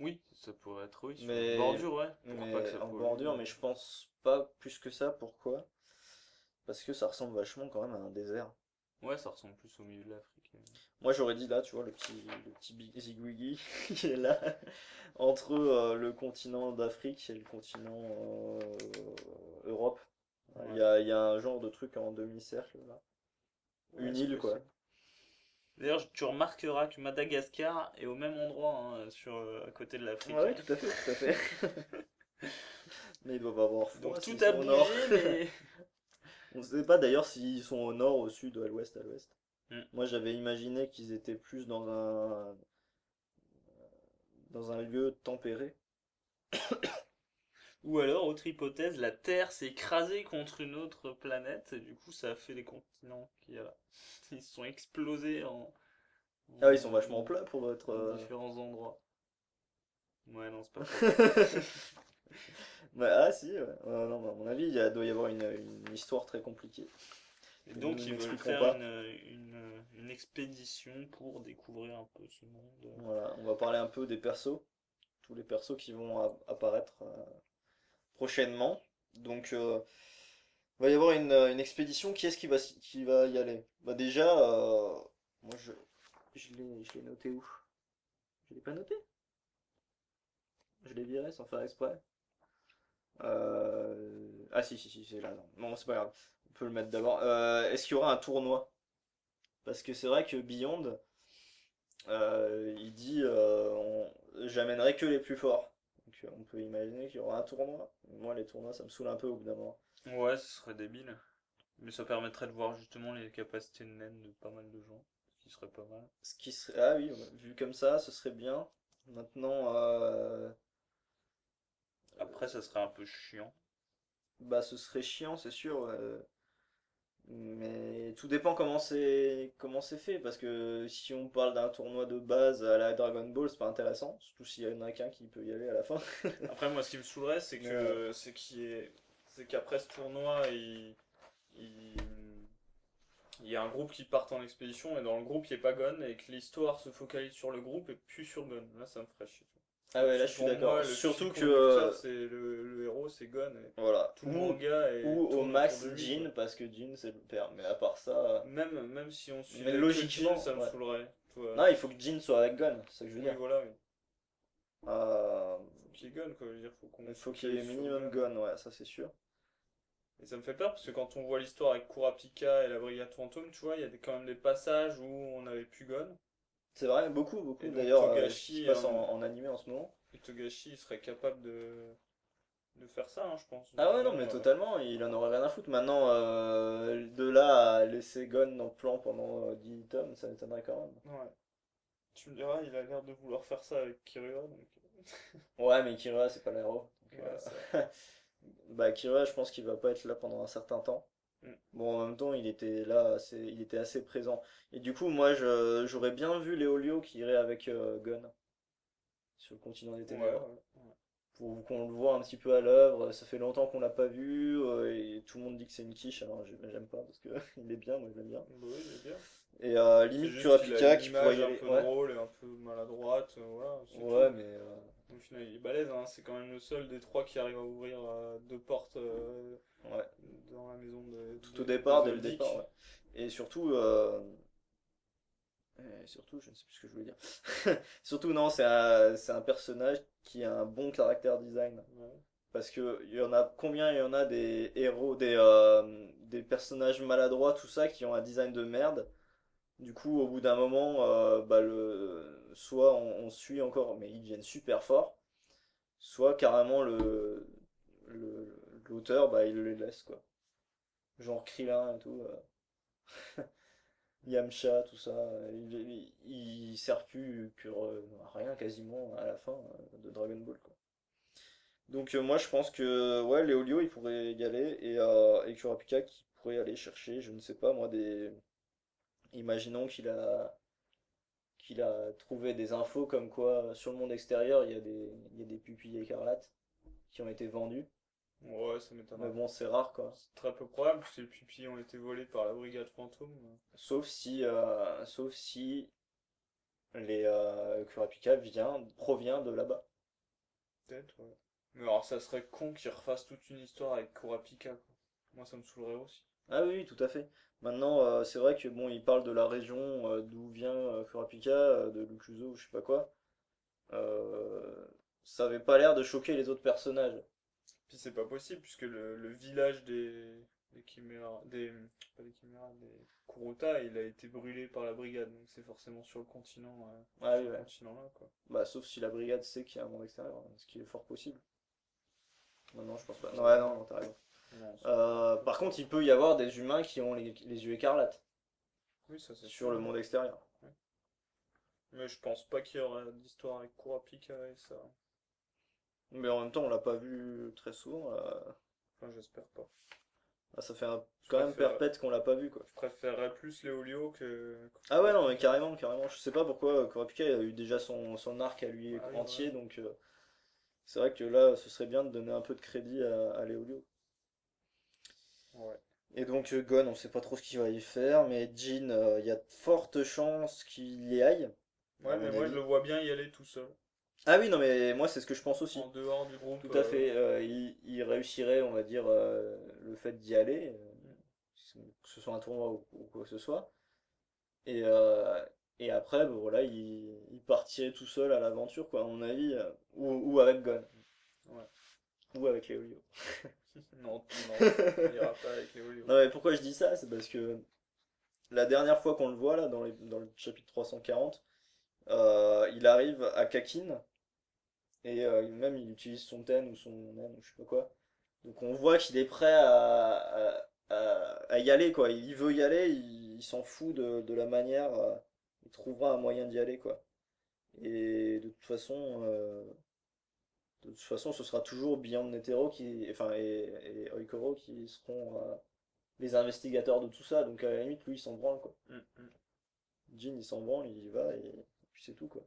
Oui, ça pourrait être, oui, sur une Mais, bordure, ouais, pour pas que mais ça en pollue. bordure, mais je pense pas plus que ça. Pourquoi? Parce que ça ressemble vachement quand même à un désert. Ouais, ça ressemble plus au milieu de l'Afrique. Moi j'aurais dit là, tu vois, le petit Zigwiggy qui est là, entre le continent d'Afrique et le continent Europe. Ouais, Il y a un genre de truc en demi-cercle là. ouais, Une c'est île quoi. possible. D'ailleurs, tu remarqueras que Madagascar est au même endroit, hein, à côté de l'Afrique, Ouais, hein. tout à fait, tout à fait. Mais ils doivent avoir froid Donc tout s'ils a sont au nord. bougé, mais... On ne sait pas d'ailleurs s'ils sont au nord, au sud, à l'ouest, à l'ouest. Hmm. Moi j'avais imaginé qu'ils étaient plus dans un lieu tempéré. Ou alors, autre hypothèse, la Terre s'est écrasée contre une autre planète, et du coup ça a fait les continents qu'il y a là. Ils se sont explosés Ah, ils sont vachement en plats pour être. différents endroits. Ouais, non, c'est pas faux. Bah, ah si, ouais. Non, mais à mon avis, doit y avoir une histoire très compliquée Et que nous donc ils veulent n'expliquerons faire pas. une expédition pour découvrir un peu ce monde. Voilà, on va parler un peu des persos, tous les persos qui vont apparaître prochainement. Donc, il va y avoir une expédition. Qui est-ce qui va y aller? Bah déjà, moi je l'ai noté où? Je l'ai pas noté? Je l'ai viré sans faire exprès. Ah si, c'est là. Non, bon, c'est pas grave. On peut le mettre d'abord. Est-ce qu'il y aura un tournoi? Parce que c'est vrai que Beyond, il dit j'amènerai que les plus forts. Donc on peut imaginer qu'il y aura un tournoi. Moi, les tournois, ça me saoule un peu au bout d'un moment. Ouais, ce serait débile. Mais ça permettrait de voir justement les capacités de naine de pas mal de gens, ce qui serait pas mal. Ce qui serait... Ah oui, ouais, vu comme ça, ce serait bien. Maintenant, Après, ça serait un peu chiant. bah, ce serait chiant, c'est sûr. Mais tout dépend comment c'est fait. Parce que si on parle d'un tournoi de base à la Dragon Ball, c'est pas intéressant. Surtout s'il y en a qu'un qui peut y aller à la fin. Après, moi, ce qui me saoulerait, c'est Mais, euh, que c'est qu'après ce tournoi, il, il y a un groupe qui part en expédition et dans le groupe il n'y a pas Gon et que l'histoire se focalise sur le groupe et plus sur Gon. Là, ça me ferait chier. Ah ouais, là Parce je que suis pour d'accord. moi, le Surtout fil que conducteur, c'est le héros, c'est Gon et voilà. tout le manga et Ou au tourne autour max de lui, quoi. Jin, parce que Jin c'est le père. Mais à part ça. Même si on Mais suivait que Jin, logiquement, ça me ouais. saoulerait. Tu vois. Non, il faut que Jin soit avec Gon, c'est ce que je veux Oui, dire. voilà, oui. Euh, Faut qu'il y ait Gon, quoi. Je veux dire, faut qu'on il se faut qu'il y ait focalise sur minimum Gon. Gon, ouais, ça c'est sûr. Et ça me fait peur parce que quand on voit l'histoire avec Kurapika et la Brigade Fantôme, tu vois, il y a quand même des passages où on avait plus Gon. C'est vrai, beaucoup, Et beaucoup. donc D'ailleurs, ce qui se Togashi, passe en animé en ce moment. et Togashi il serait capable de faire ça, hein, je pense. Ah Mais ouais, non, bon, mais totalement, il en aurait rien à foutre. Maintenant, de là à laisser Gon dans le plan pendant 10 tomes, ça m'étonnerait quand même. ouais. Tu me diras, il a l'air de vouloir faire ça avec Killua, donc Ouais, mais Killua, c'est pas l'héros. Donc, ouais, c'est vrai. bah, Killua, je pense qu'il va pas être là pendant un certain temps. Mm. Bon, en même temps, il était là, il était assez présent. Et du coup, moi, j'aurais bien vu Léolio qui irait avec Gon sur le continent des Ouais, ténèbres. ouais. Pour qu'on le voit un petit peu à l'œuvre. Ça fait longtemps qu'on l'a pas vu et tout le monde dit que c'est une quiche. Alors j'aime pas parce que il est bien, moi je l'aime bien. Bah oui, il est bien. Et C'est limite juste qu'il a Kurapika une qui pourrait image y un aller. peu Ouais, drôle et un peu maladroite, voilà, c'est ouais, tout. mais Au final, il est balèze, hein. C'est quand même le seul des trois qui arrive à ouvrir deux portes ouais. dans la maison Tout au départ, des dès le départ, Oldic. ouais. Et surtout, je ne sais plus ce que je voulais dire. Surtout, non, c'est un personnage qui a un bon caractère design. Ouais. Parce que il y en a combien il y en a des héros, des personnages maladroits, tout ça, qui ont un design de merde. Du coup, au bout d'un moment, bah, soit on suit encore, mais ils deviennent super forts, soit carrément l'auteur, bah, il le laisse, quoi. Genre Krillin et tout, Yamcha, tout ça, il sert plus que à rien quasiment à la fin de Dragon Ball, quoi. Donc moi je pense que ouais, Léolio il pourrait y aller et Kurapika qui pourrait aller chercher, je ne sais pas moi, imaginons qu'il a trouvé des infos comme quoi sur le monde extérieur il y a des pupilles écarlates qui ont été vendues. Ouais, ça Mais m'étonnerait. bon, c'est rare quoi. C'est très peu probable parce que les pupilles ont été volés par la Brigade Fantôme. Sauf si Kurapika provient de là-bas. Peut-être, ouais. Mais alors, ça serait con qu'ils refassent toute une histoire avec Kurapika, quoi. Moi, ça me saoulerait aussi. Ah oui, oui, tout à fait. Maintenant, c'est vrai que bon, il parle de la région d'où vient Kurapika, de Lukuzo ou je sais pas quoi. Euh, Ça avait pas l'air de choquer les autres personnages. Puis c'est pas possible puisque le village des Chiméras, pas des Chiméras, des Kuruta, il a été brûlé par la brigade. Donc c'est forcément Ah sur oui, le ouais. continent là, quoi. Bah, sauf si la brigade sait qu'il y a un monde extérieur, hein, ce qui est fort possible. Non, non, je pense pas. Non, ouais, non, non, t'as raison. Non, Par contre, il peut y avoir des humains qui ont les yeux écarlates oui, ça c'est sur sûr. le monde extérieur. Ouais. Mais je pense pas qu'il y aura d'histoire avec Kurapika et ça. Mais en même temps, on l'a pas vu très souvent. Là. Enfin, j'espère pas. Là, ça fait Je quand même préfère, perpète qu'on l'a pas vu, quoi. je préférerais plus Léolio que Ah ouais, non, mais Kurapika. carrément, carrément. Je sais pas pourquoi Kurapika a eu déjà son arc à lui Ah oui, entier, voilà. donc c'est vrai que là, ce serait bien de donner un peu de crédit à Léolio. Ouais. Et donc Gon, on sait pas trop ce qu'il va y faire, mais Jin, il y a de fortes chances qu'il y aille, à Ouais, mais mon moi je avis. le vois bien y aller tout seul. Ah oui, non, mais moi c'est ce que je pense aussi. En dehors du groupe. Tout à fait. Il réussirait, on va dire, le fait d'y aller, que ce soit un tournoi ou quoi que ce soit. Et, euh, et après, bon, voilà, il partirait tout seul à l'aventure, quoi, à mon avis, ou avec Gon, Ouais. ou avec Léolio. Non, non, on n'ira pas avec Léolio. Non, mais pourquoi je dis ça? C'est parce que la dernière fois qu'on le voit, là, dans le chapitre 340, il arrive à Kakin, et même il utilise son ten ou son nen, ou je sais pas quoi. Donc on voit qu'il est prêt à y aller, quoi. Il veut y aller, il s'en fout de la manière, il trouvera un moyen d'y aller, quoi. Et de toute façon, ce sera toujours Beyond Netero enfin, et Oikoro qui seront les investigateurs de tout ça. Donc à la limite, lui, il s'en branle, quoi. Mm, mm. Jin, il s'en branle, il y va, et puis c'est tout, quoi.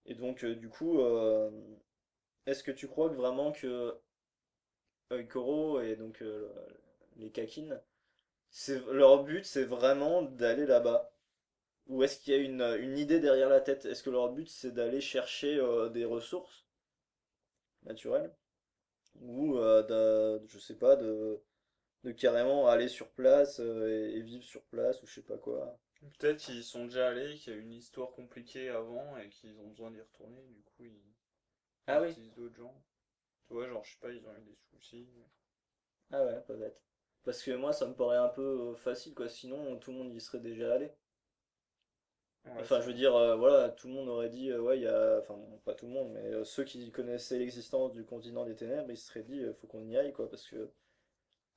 Et donc, du coup, est-ce que tu crois que vraiment que Oikoro et donc les Kakin, leur but, c'est vraiment d'aller là-bas? Ou est-ce qu'il y a une idée derrière la tête? Est-ce que leur but, c'est d'aller chercher des ressources naturelles? Ou, je sais pas, de carrément aller sur place et vivre sur place, ou je sais pas quoi. Peut-être qu'ils y sont déjà allés, qu'il y a eu une histoire compliquée avant et qu'ils ont besoin d'y retourner, du coup ils Ah oui. utilisent d'autres gens. Tu vois, genre, je sais pas, ils ont eu des soucis. Ah ouais, pas bête. Parce que moi, ça me paraît un peu facile, quoi. Sinon, tout le monde y serait déjà allé. Ouais, Enfin, c'est je veux vrai. dire, voilà, tout le monde aurait dit, ouais, il y a. Enfin, pas tout le monde, mais ceux qui connaissaient l'existence du continent des ténèbres, ils se seraient dit, faut qu'on y aille, quoi. Parce que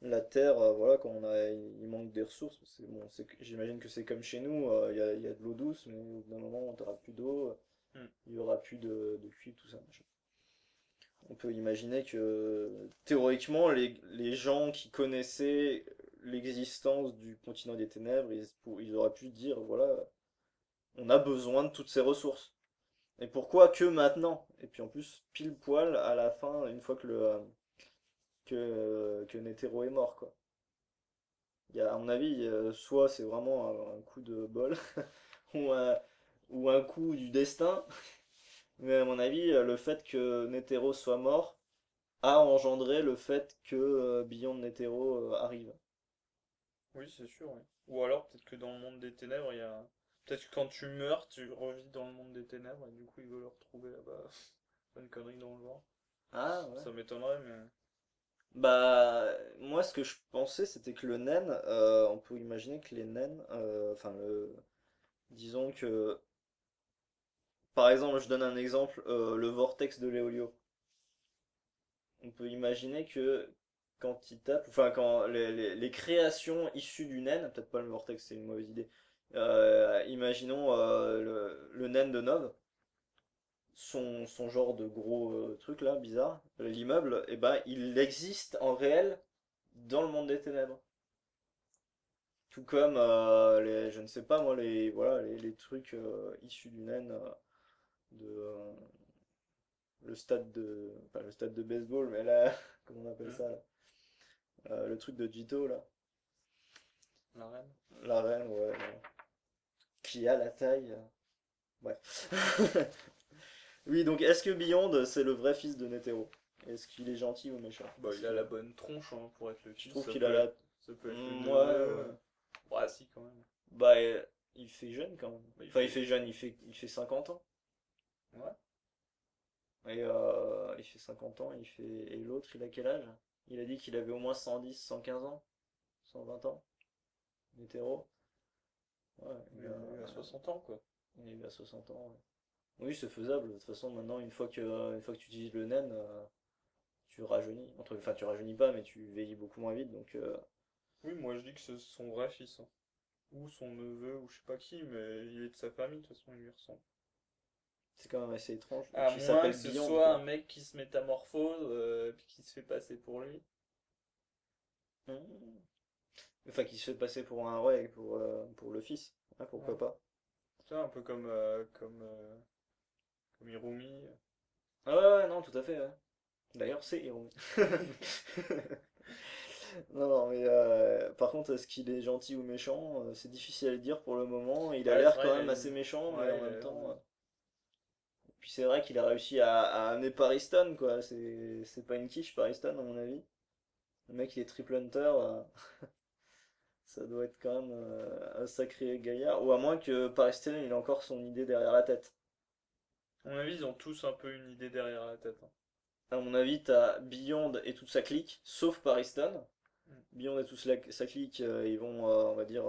la Terre, voilà, quand il manque des ressources, c'est bon, j'imagine que c'est comme chez nous, il y a de l'eau douce, mais au bout d'un moment, t'auras plus d'eau, Mm. il y aura plus de cuivre, tout ça, machin. On peut imaginer que théoriquement, les gens qui connaissaient l'existence du continent des ténèbres, ils auraient pu dire, voilà, on a besoin de toutes ces ressources. Et pourquoi que maintenant? Et puis en plus, pile poil à la fin, une fois que Netero est mort, quoi. À mon avis, soit c'est vraiment un coup de bol, ou ou un coup du destin, mais à mon avis, le fait que Netero soit mort a engendré le fait que Beyond Netero arrive. Oui, c'est sûr, oui. Ou alors, peut-être que dans le monde des ténèbres, il y a. Peut-être que quand tu meurs, tu revis dans le monde des ténèbres et du coup, ils veulent le retrouver là-bas. Pas une connerie dans le genre. Ah ouais. Ça m'étonnerait, mais. Bah, moi ce que je pensais c'était que le naine, on peut imaginer que les naines, disons que, par exemple, je donne un exemple, le vortex de Léolio. On peut imaginer que quand il tape, enfin quand les créations issues du naine, peut-être pas le vortex, c'est une mauvaise idée. Imaginons le naine de Nov, son genre de gros truc là, bizarre, l'immeuble, et ben il existe en réel dans le monde des ténèbres. Tout comme je ne sais pas moi, voilà, les trucs issus du naine, de le stade de, pas le stade de baseball, mais là, comment on appelle Hmm. ça là? Le truc de Jito là, La reine. l'arène, ouais, qui a la taille. Bref. Oui, donc est-ce que Beyond c'est le vrai fils de Netero? Est-ce qu'il est gentil ou méchant? Bah, il a la bonne tronche hein, pour être le Je fils, trouve qu'il a la. ça peut être le Ouais, neveu. ouais. Bah, si, quand même. Bah, il fait jeune quand même. Bah, il Enfin, il fait. fait jeune, il fait 50 ans. Ouais. Et il fait 50 ans, et l'autre, il a quel âge? Il a dit qu'il avait au moins 110, 115 ans, 120 ans, hétéro. Ouais, Il est à 60 ans, quoi. il a 60 ans. Ouais. Oui, c'est faisable. De toute façon, maintenant, une fois que tu utilises le naine, tu rajeunis. Enfin, tu rajeunis pas, mais tu vieillis beaucoup moins vite. Donc, Oui, moi je dis que c'est son vrai fils, hein. Ou son neveu, ou je sais pas qui, mais il est de sa famille, de toute façon, il lui ressemble. c'est quand même assez étrange. Et À puis, il moins que s'appelle ce Beyond, soit un quoi. mec qui se métamorphose, puis qui se fait passer pour lui. Hmm. Enfin, qui se fait passer pour un, ouais, pour le fils. Ah, Ouais. pourquoi pas. Tu vois, un peu comme Hirumi. Ah ouais, ouais, non, tout à fait, ouais. D'ailleurs, c'est Hirumi. Non, non, mais par contre, est-ce qu'il est gentil ou méchant? C'est difficile à le dire pour le moment. Il a Ouais, c'est l'air vrai, quand même assez méchant, mais Ouais, en il a même l'air temps. de. Puis c'est vrai qu'il a réussi à amener Pariston, quoi. C'est pas une quiche, Pariston, à mon avis. Le mec, il est triple hunter. Ça doit être quand même un sacré gaillard. Ou à moins que Paris Hilton il ait encore son idée derrière la tête. À mon avis, ils ont tous un peu une idée derrière la tête, hein. À mon avis, t'as Beyond et toute sa clique, sauf Paris Hilton. Mm. Beyond et toute sa clique, ils vont, on va dire,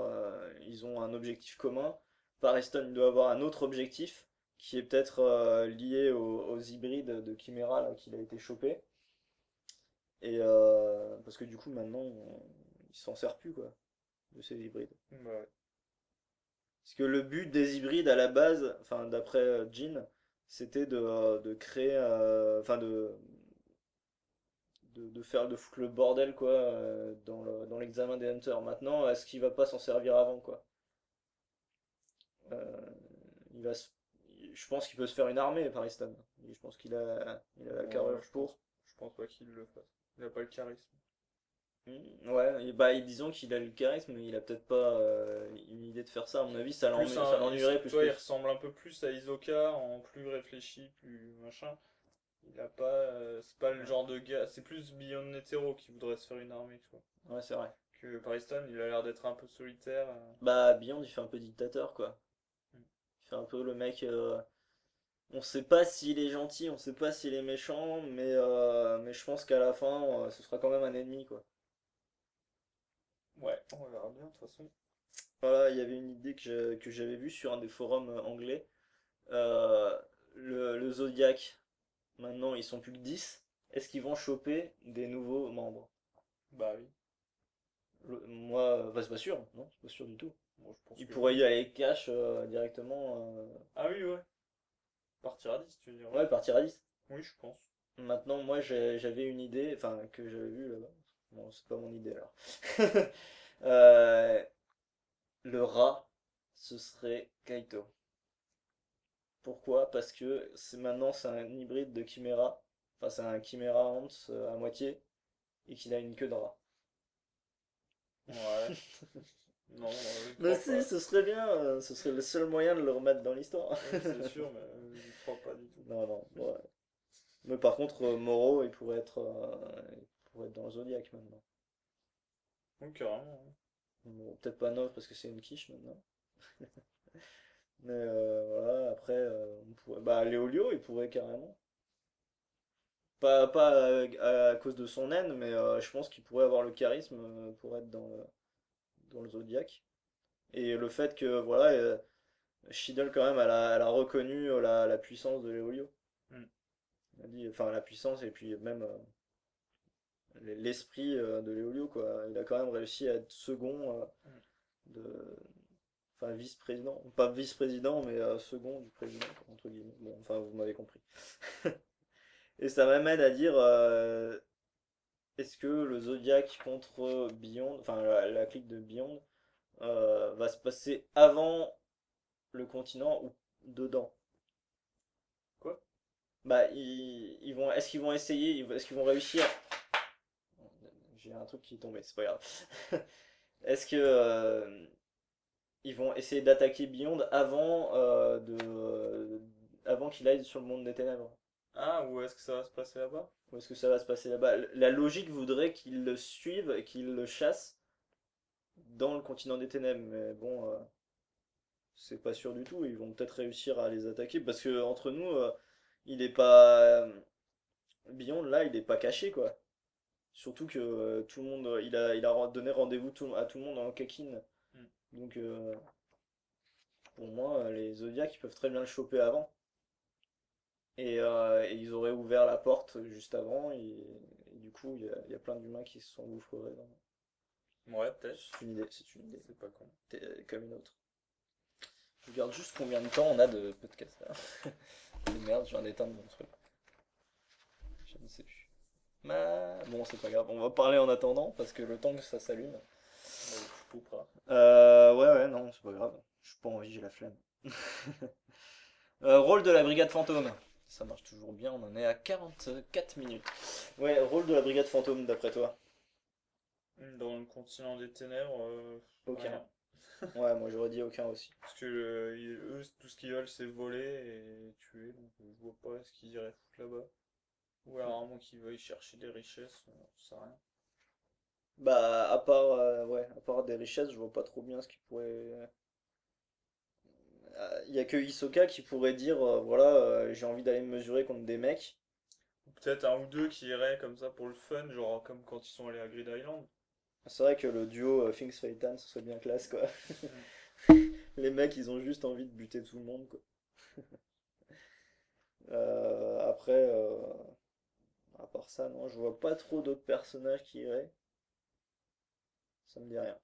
ils ont un objectif commun. Paris Hilton il doit avoir un autre objectif qui est peut-être lié aux hybrides de Chimera là, qu'il a été chopé. Et parce que du coup, maintenant, il s'en sert plus quoi, de ces hybrides. Bah ouais. Parce que le but des hybrides à la base, enfin d'après Jean, c'était de créer, enfin de faire de foutre le bordel quoi dans l'examen des hunters. Maintenant, est-ce qu'il va pas s'en servir avant quoi? Euh, il va se- je pense qu'il peut se faire une armée par Easton. Je pense qu'il a la Bon, carrure pour. je pense pas qu'il le fasse. Il a pas le charisme. Ouais, et bah disons qu'il a le charisme, mais il a peut-être pas une idée de faire ça. À mon avis, ça l'ennuierait plus tu vois, il plus. ressemble un peu plus à Isoka en plus réfléchi, plus machin. Il a pas, c'est pas le genre de gars, c'est plus Beyond Netero qui voudrait se faire une armée, tu vois. Ouais, c'est vrai. Que Pariston, il a l'air d'être un peu solitaire. Bah Beyond, il fait un peu dictateur quoi. Mm. Il fait un peu le mec. On sait pas s'il est gentil, on sait pas s'il est méchant, mais je pense qu'à la fin, ce sera quand même un ennemi, quoi. Ouais, on verra bien de toute façon. Voilà, il y avait une idée que j'avais vue sur un des forums anglais. Euh, le Zodiac, maintenant, ils sont plus que 10. Est-ce qu'ils vont choper des nouveaux membres? Bah oui. Moi, bah, c'est pas sûr, non, c'est pas sûr du tout. Bon, je pense Ils que pourraient oui. y aller cash directement. Ah oui, ouais. Partir à 10, tu veux dire, ouais. Ouais, partir à 10. Oui, je pense. Maintenant, moi, j'avais une idée, enfin, que j'avais vue là-bas. Bon, c'est pas mon idée alors. Euh, le rat, ce serait Kaito. Pourquoi? Parce que maintenant c'est un hybride de Chimera. Enfin, c'est un Chimera Ants à moitié et qu'il a une queue de rat. Ouais. Non, je Mais crois si, pas. ce serait bien, ce serait le seul moyen de le remettre dans l'histoire. Oui, c'est sûr, mais je crois pas du tout. Non, non, ouais. Mais par contre, Moro, il pourrait être dans le Zodiac maintenant. Donc, carrément, hein. Bon, peut-être pas Nov parce que c'est une quiche maintenant. Mais voilà, après, bah, Léolio, il pourrait carrément. Pas à cause de son naine, mais je pense qu'il pourrait avoir le charisme pour être dans le Zodiac. Et le fait que, voilà, Shiddle, quand même, elle a reconnu la puissance de Léolio. Hmm. Elle a dit, enfin, la puissance et puis même l'esprit de Léolio, quoi. Il a quand même réussi à être second Hmm. de. Enfin, vice-président. Pas vice-président, mais second du président, entre guillemets. Bon, enfin, vous m'avez compris. Et ça m'amène à dire est-ce que le Zodiac contre Beyond, enfin la clique de Beyond, va se passer avant le continent ou dedans? Quoi? Bah, est-ce qu'ils vont essayer, est-ce qu'ils vont réussir? J'ai un truc qui est tombé, c'est pas grave. Est-ce que ils vont essayer d'attaquer Beyond avant qu'il aille sur le monde des ténèbres? Ah, où est-ce que ça va se passer là-bas? Ou est-ce que ça va se passer là-bas? La logique voudrait qu'ils le suivent et qu'ils le chassent dans le continent des ténèbres, mais bon, c'est pas sûr du tout. Ils vont peut-être réussir à les attaquer parce que entre nous, il est pas Beyond là, il est pas caché quoi. Surtout que tout le monde, il a donné rendez-vous à tout le monde en Kakin. Hmm. Donc pour moi, les Zodiacs ils peuvent très bien le choper avant. Et ils auraient ouvert la porte juste avant et du coup il y a plein d'humains qui se sont engouffrés dans. Ouais, peut-être. C'est une idée, c'est une idée. C'est pas con. Comme une autre. Je regarde juste combien de temps on a de podcast là. Merde, je viens d'éteindre mon truc. Je ne sais plus. Bon, c'est pas grave, on va parler en attendant parce que le temps que ça s'allume. Tu couperas. Ouais, non, c'est pas grave. Je suis pas envie, j'ai la flemme. Rôle de la brigade fantôme. Ça marche toujours bien, on en est à 44 minutes. Ouais, rôle de la brigade fantôme d'après toi? Dans le continent des ténèbres, Aucun. rien. Ouais, moi j'aurais dit aucun aussi. Parce que eux, tout ce qu'ils veulent, c'est voler et tuer. Donc je vois pas ce qu'ils iraient foutre là-bas. Ou alors à moins qu'ils veuillent chercher des richesses, ça sert à rien. Bah, ouais, à part des richesses, je vois pas trop bien ce qui pourrait. Il y a que Hisoka qui pourrait dire, voilà, j'ai envie d'aller me mesurer contre des mecs. Ou peut-être un ou deux qui iraient comme ça pour le fun, genre comme quand ils sont allés à Grid Island. C'est vrai que le duo Things Faitan, ce serait bien classe, quoi. Mm. Les mecs, ils ont juste envie de buter tout le monde, quoi. Après, à part ça, non, je vois pas trop d'autres personnages qui iraient. Ça me dit rien.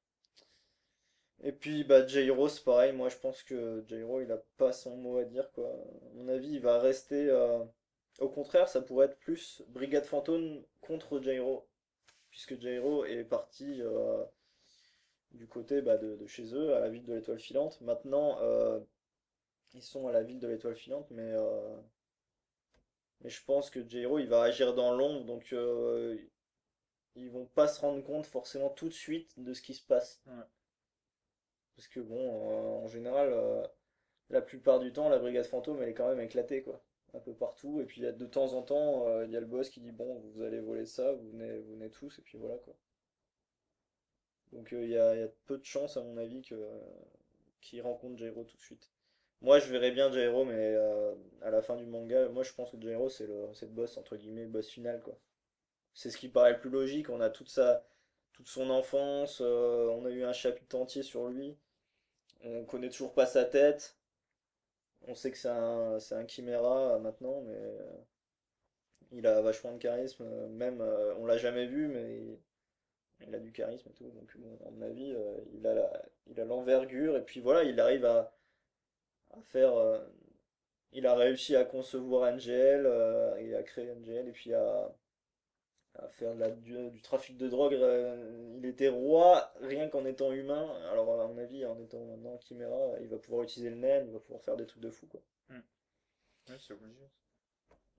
Et puis, bah, Jairo, c'est pareil. Moi, je pense que Jairo, il a pas son mot à dire, quoi. À mon avis, il va rester. Au contraire, ça pourrait être plus Brigade Fantôme contre Jairo. Puisque Jairo est parti du côté bah, de chez eux, à la ville de l'Étoile Filante. Maintenant, ils sont à la ville de l'Étoile Filante, mais je pense que Jairo, il va agir dans l'ombre, donc ils vont pas se rendre compte forcément tout de suite de ce qui se passe. Ouais. Parce que bon, en général, la plupart du temps, la brigade fantôme, elle est quand même éclatée, quoi. Un peu partout. Et puis, de temps en temps, il y a le boss qui dit, bon, vous allez voler ça, vous venez tous, et puis voilà, quoi. Donc, il y a peu de chances, à mon avis, qu'il rencontre Jairo tout de suite. Moi, je verrais bien Jairo, mais à la fin du manga, moi, je pense que Jairo, c'est le boss, entre guillemets, le boss final, quoi. C'est ce qui paraît le plus logique. On a toute son enfance, on a eu un chapitre entier sur lui. On connaît toujours pas sa tête. On sait que c'est un chiméra maintenant, mais il a vachement de charisme. Même, on l'a jamais vu, mais il a du charisme et tout. Donc, bon, à mon avis, il a l'envergure. Et puis voilà, il arrive à faire. Il a réussi à concevoir NGL et à créer NGL et puis à faire du trafic de drogue. Il était roi rien qu'en étant humain. Alors, à mon avis, en étant maintenant chiméra, il va pouvoir utiliser le naine, il va pouvoir faire des trucs de fou, quoi. Mm. Ouais, c'est obligé.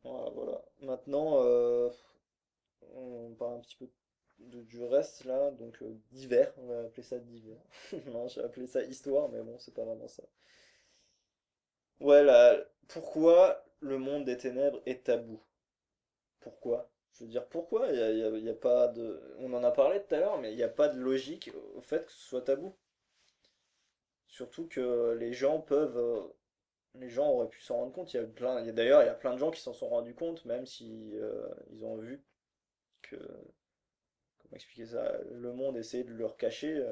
Voilà, voilà. Maintenant, on parle un petit peu du reste là, donc divers, on va appeler ça divers. Non, j'ai appelé ça histoire, mais bon, c'est pas vraiment ça. Ouais, là, pourquoi le monde des ténèbres est tabou? Pourquoi? Je veux dire, pourquoi? Il y a pas de. On en a parlé tout à l'heure, mais il n'y a pas de logique au fait que ce soit tabou. Surtout que les gens auraient pu s'en rendre compte. D'ailleurs, il y a plein de gens qui s'en sont rendus compte, même si ils ont vu que, comment expliquer ça, le monde essayait de leur cacher.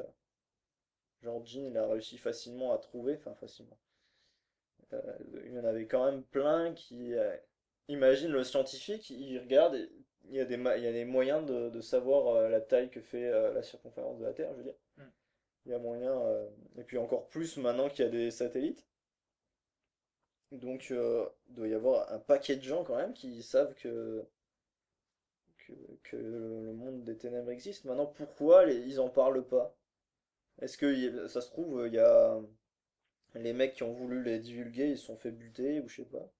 Genre Jean, il a réussi facilement à trouver, enfin facilement. Il y en avait quand même plein qui. Imagine le scientifique, il regarde, et il y a des moyens de savoir la taille que fait la circonférence de la Terre, je veux dire. Mm. Il y a moyen. Et puis encore plus maintenant qu'il y a des satellites. Donc il doit y avoir un paquet de gens quand même qui savent que, que le monde des ténèbres existe. Maintenant, pourquoi ils en parlent pas? Est-ce que ça se trouve, il y a les mecs qui ont voulu les divulguer, ils se sont fait buter ou je sais pas.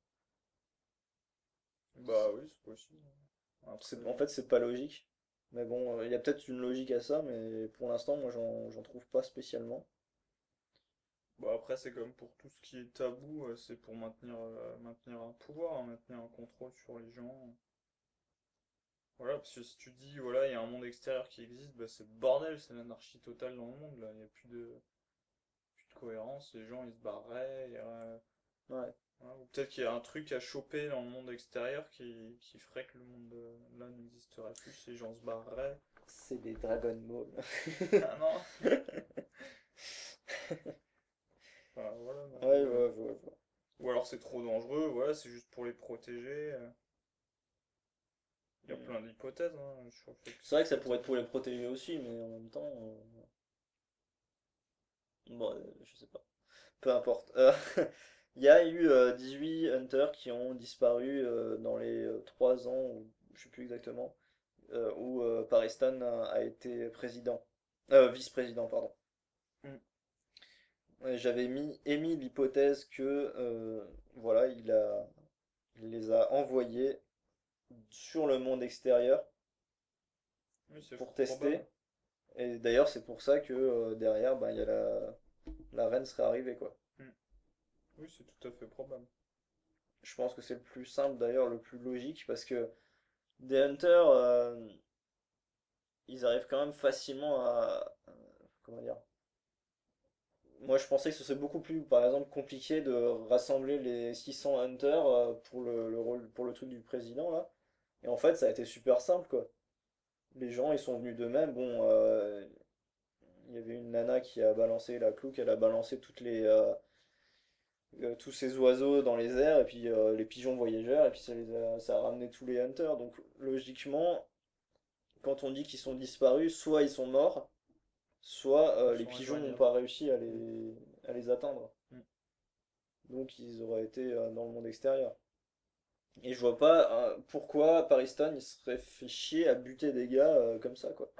Bah oui, c'est possible. Après, En fait, c'est pas logique. Mais bon, il y a peut-être une logique à ça, mais pour l'instant, moi, j'en trouve pas spécialement. bah après c'est comme pour tout ce qui est tabou, c'est pour maintenir un pouvoir, hein, maintenir un contrôle sur les gens. Voilà, parce que si tu dis, voilà, il y a un monde extérieur qui existe, bah c'est le bordel, c'est l'anarchie totale dans le monde, là. Il n'y a plus de cohérence, les gens ils se barreraient. Ouais, Voilà. Ou peut-être qu'il y a un truc à choper dans le monde extérieur qui ferait que le monde là n'existerait plus, les gens se barreraient. c'est des Dragon Ball. Ah non! Enfin, voilà, non, Ouais, ouais, je vois, je vois. ou alors c'est trop dangereux, voilà, c'est juste pour les protéger. Il y a Hmm. plein d'hypothèses sur le fait que C'est c'est vrai que ça pourrait être protéger. pour les protéger aussi, mais en même temps, bon, je sais pas. Peu importe. Il y a eu 18 hunters qui ont disparu dans les 3 ans, ou je sais plus exactement, où Paristan a été président. Vice-président, pardon. Mm. Ouais, émis l'hypothèse que voilà, il les a envoyés sur le monde extérieur Oui, c'est pour fort probable. tester. Et d'ailleurs, c'est pour ça que derrière, ben, il y a la reine serait arrivée, quoi. Mm. Oui, c'est tout à fait probable. Je pense que c'est le plus simple, d'ailleurs, le plus logique, parce que des hunters, ils arrivent quand même facilement comment dire? Moi, je pensais que ce serait beaucoup plus, par exemple, compliqué de rassembler les 600 hunters pour le rôle, pour le truc du président, là. Et en fait, ça a été super simple, quoi. Les gens, ils sont venus d'eux-mêmes. Bon, il y avait une nana qui a balancé la cloque, elle a balancé tous ces oiseaux dans les airs, et puis les pigeons voyageurs, et puis ça a ramené tous les hunters. Donc, logiquement, quand on dit qu'ils sont disparus, soit ils sont morts, soit Ils les sont pigeons n'ont injoignables. pas réussi Mm. à les atteindre. Mm. Donc ils auraient été dans le monde extérieur. Et je vois pas pourquoi Pariston il serait fait chier à buter des gars comme ça, quoi.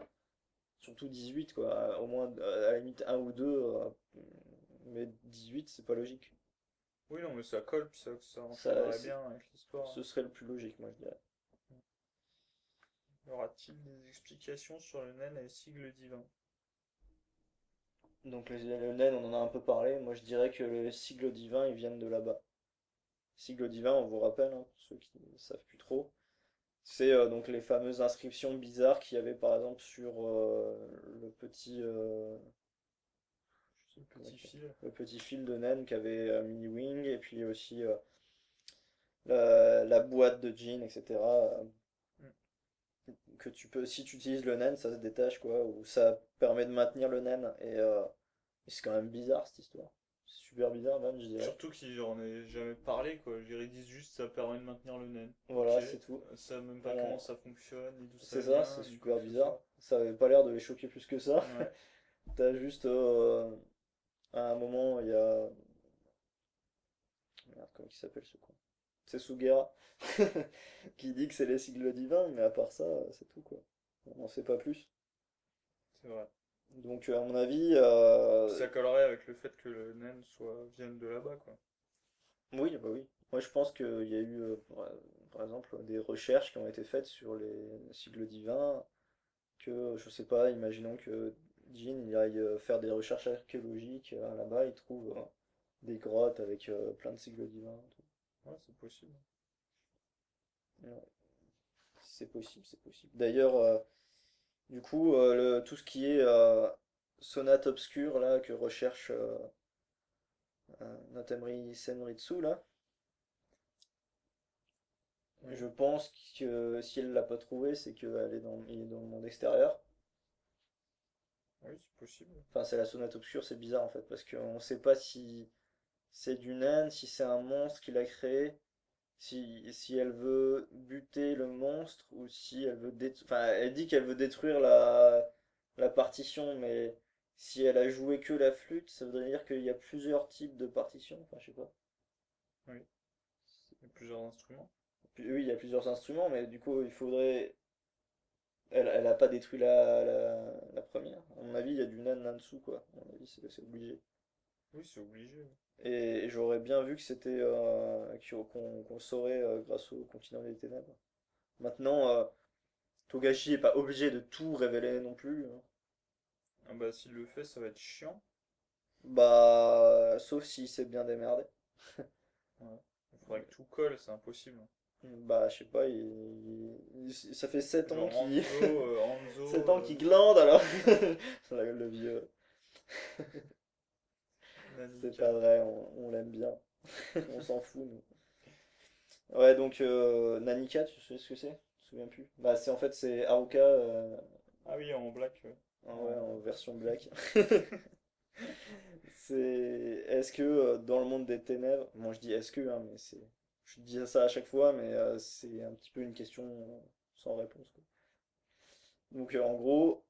Surtout 18, quoi. Au moins, à la limite, un ou deux. Mais 18, c'est pas logique. Oui, non, mais ça colle, puis ça Ça, enchaînerait bien avec l'histoire. ce serait le plus logique, moi, je dirais. Y aura-t-il des explications sur le naine et les sigles divins? Donc le naine, on en a un peu parlé. Moi, je dirais que les sigles divins, ils viennent de là-bas. Sigles divins, on vous rappelle, hein, pour ceux qui ne savent plus trop. C'est donc les fameuses inscriptions bizarres qu'il y avait par exemple sur le petit Le comment petit dire, fil. le petit fil de naine qu'avait Mini Wing et puis aussi la boîte de jean etc. Mm. Que tu peux si tu utilises le naine ça se détache quoi ou ça permet de maintenir le naine et c'est quand même bizarre cette histoire. C'est super bizarre même je dirais. Surtout qu'ils en aient jamais parlé, quoi. Je dirais, ils disent juste ça permet de maintenir le naine. Ok. Voilà c'est tout. Ça même pas On- comment ça fonctionne, ni d'où ça C'est ça, vient, c'est ni quoi super que ce bizarre. soit. Ça avait pas l'air de les choquer plus que ça. Ouais. T'as juste à un moment, il y a. Merde, comment il s'appelle ce con? C'est Sugera qui dit que c'est les sigles divins, mais à part ça, c'est tout quoi. On n'en sait pas plus. C'est vrai. Donc, à mon avis, Puis ça collerait avec le fait que le naine vienne de là-bas, quoi. oui, bah oui. Moi, je pense qu'il y a eu, par exemple, des recherches qui ont été faites sur les sigles divins, que, je sais pas, imaginons que Jean il aille faire des recherches archéologiques là-bas, il trouve des grottes avec plein de sigles divins. Ouais, c'est possible. Ouais, c'est possible, c'est possible. D'ailleurs, du coup, tout ce qui est sonate obscure là que recherche Natamri Senritsu là, Oui, je pense que si elle l'a pas trouvé, c'est il est dans le monde extérieur. oui, c'est possible. Enfin, c'est la sonate obscure, c'est bizarre en fait, parce qu'on sait pas si c'est du naine, si c'est un monstre qui l'a créé, si elle veut buter le monstre ou si elle veut détruire. Enfin, elle dit qu'elle veut détruire la partition, mais si elle a joué que la flûte, ça voudrait dire qu'il y a plusieurs types de partitions. Enfin, je sais pas. Oui, il y a plusieurs instruments. Puis, oui, il y a plusieurs instruments, mais du coup, il faudrait. Elle a pas détruit la première. À mon avis, il y a du nan là dessous, quoi. À mon avis, c'est obligé. Oui, c'est obligé. Et j'aurais bien vu que c'était qu'on saurait grâce au continent des ténèbres. Maintenant, Togashi est pas obligé de tout révéler non plus, hein. Ah bah s'il le fait, ça va être chiant. Bah, sauf s'il s'est bien démerdé. Ouais. Il faudrait que tout colle, c'est impossible. Bah, je sais pas, ça fait 7 ans Genre qu'il Hanzo, 7 ans qu'il glande alors. Le vieux. C'est Nanika. pas vrai, on l'aime bien. On s'en fout, nous. Ouais, donc Nanika, tu sais ce que c'est? Je me souviens plus. Bah, c'est en fait, c'est Haruka Ah oui, en black. ouais, en En... version black. C'est. Est-ce que dans le monde des ténèbres. Moi je dis est-ce que, hein, mais c'est. Je dis ça à chaque fois, mais c'est un petit peu une question sans réponse, quoi. Donc en gros,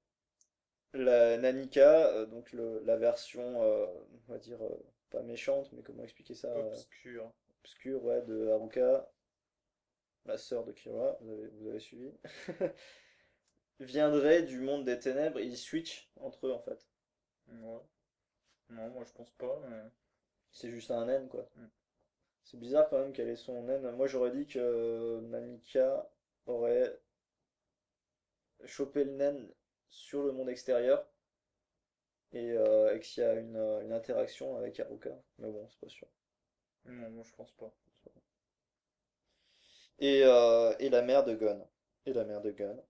la Nanika, donc la version, on va dire, pas méchante, mais comment expliquer ça Obscur. obscure, ouais, de Haruka, la sœur de Kira, vous avez suivi, viendrait du monde des ténèbres et ils switchent entre eux en fait. Ouais. Non, moi je pense pas, mais... C'est juste un naine quoi. Hmm. C'est bizarre quand même qu'elle ait son naine. Moi j'aurais dit que Nanika aurait chopé le naine sur le monde extérieur et qu'il y a une interaction avec Haruka. Mais bon, c'est pas sûr. Non, moi je pense pas. Et la mère de Gon. Et la mère de Gon,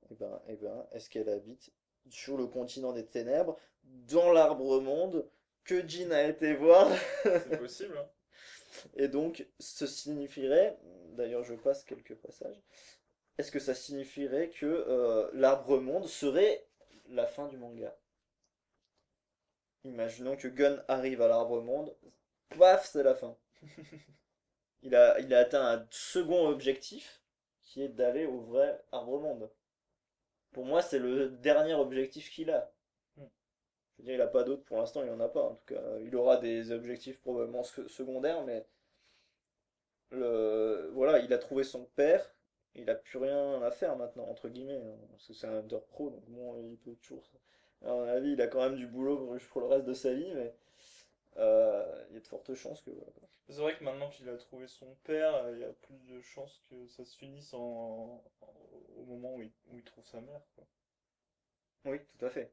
est-ce qu'elle habite sur le continent des ténèbres, dans l'arbre monde que Jin a été voir? C'est possible, hein. Et donc, ce signifierait, d'ailleurs je passe quelques passages, est-ce que ça signifierait que l'arbre monde serait la fin du manga? Imaginons que Gon arrive à l'arbre monde, paf, c'est la fin. Il a atteint un second objectif, qui est d'aller au vrai arbre monde. Pour moi, c'est le dernier objectif qu'il a. Je veux dire, il n'a pas d'autre pour l'instant, il en a pas. En tout cas, il aura des objectifs probablement secondaires, mais voilà, il a trouvé son père. Il a plus rien à faire maintenant, entre guillemets, hein, parce que c'est un hunter pro, donc bon, il peut toujours. À mon avis, il a quand même du boulot pour le reste de sa vie, mais il y a de fortes chances que voilà, quoi. C'est vrai que maintenant qu'il a trouvé son père, il y a plus de chances que ça se finisse au moment où il trouve sa mère, quoi. Oui, tout à fait.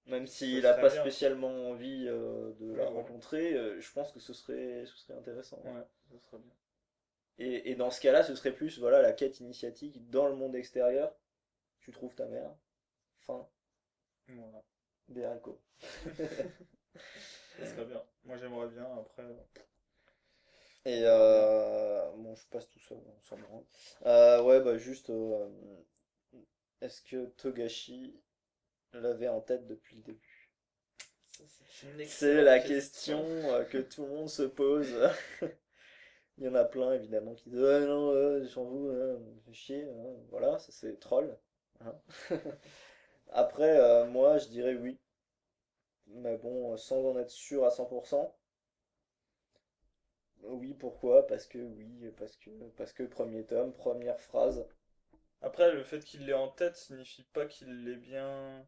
Même Ce s'il n'a serait pas bien, quoi. spécialement envie de Oui, la voilà. rencontrer, je pense que ce serait intéressant. Ouais, ça serait bien. Et dans ce cas-là, ce serait plus voilà, la quête initiatique dans le monde extérieur. Tu trouves ta mère. Fin Voilà. des haricots. Ça serait bien. Moi j'aimerais bien, après, Et on verra bien. bon, je passe tout ça, on s'en branle. Ouais, bah juste, est-ce que Togashi l'avait en tête depuis le début? Ça, c'est une C'est excellente la question. question que tout le monde se pose. Il y en a plein évidemment qui disent ouais, non, j'en vous, fait chier, hein. Voilà, ça c'est troll, hein. Après, moi je dirais oui, mais bon, sans en être sûr à 100%. Oui, pourquoi? Parce que oui, parce que premier tome, première phrase. Après, le fait qu'il l'ait en tête signifie pas qu'il l'ait bien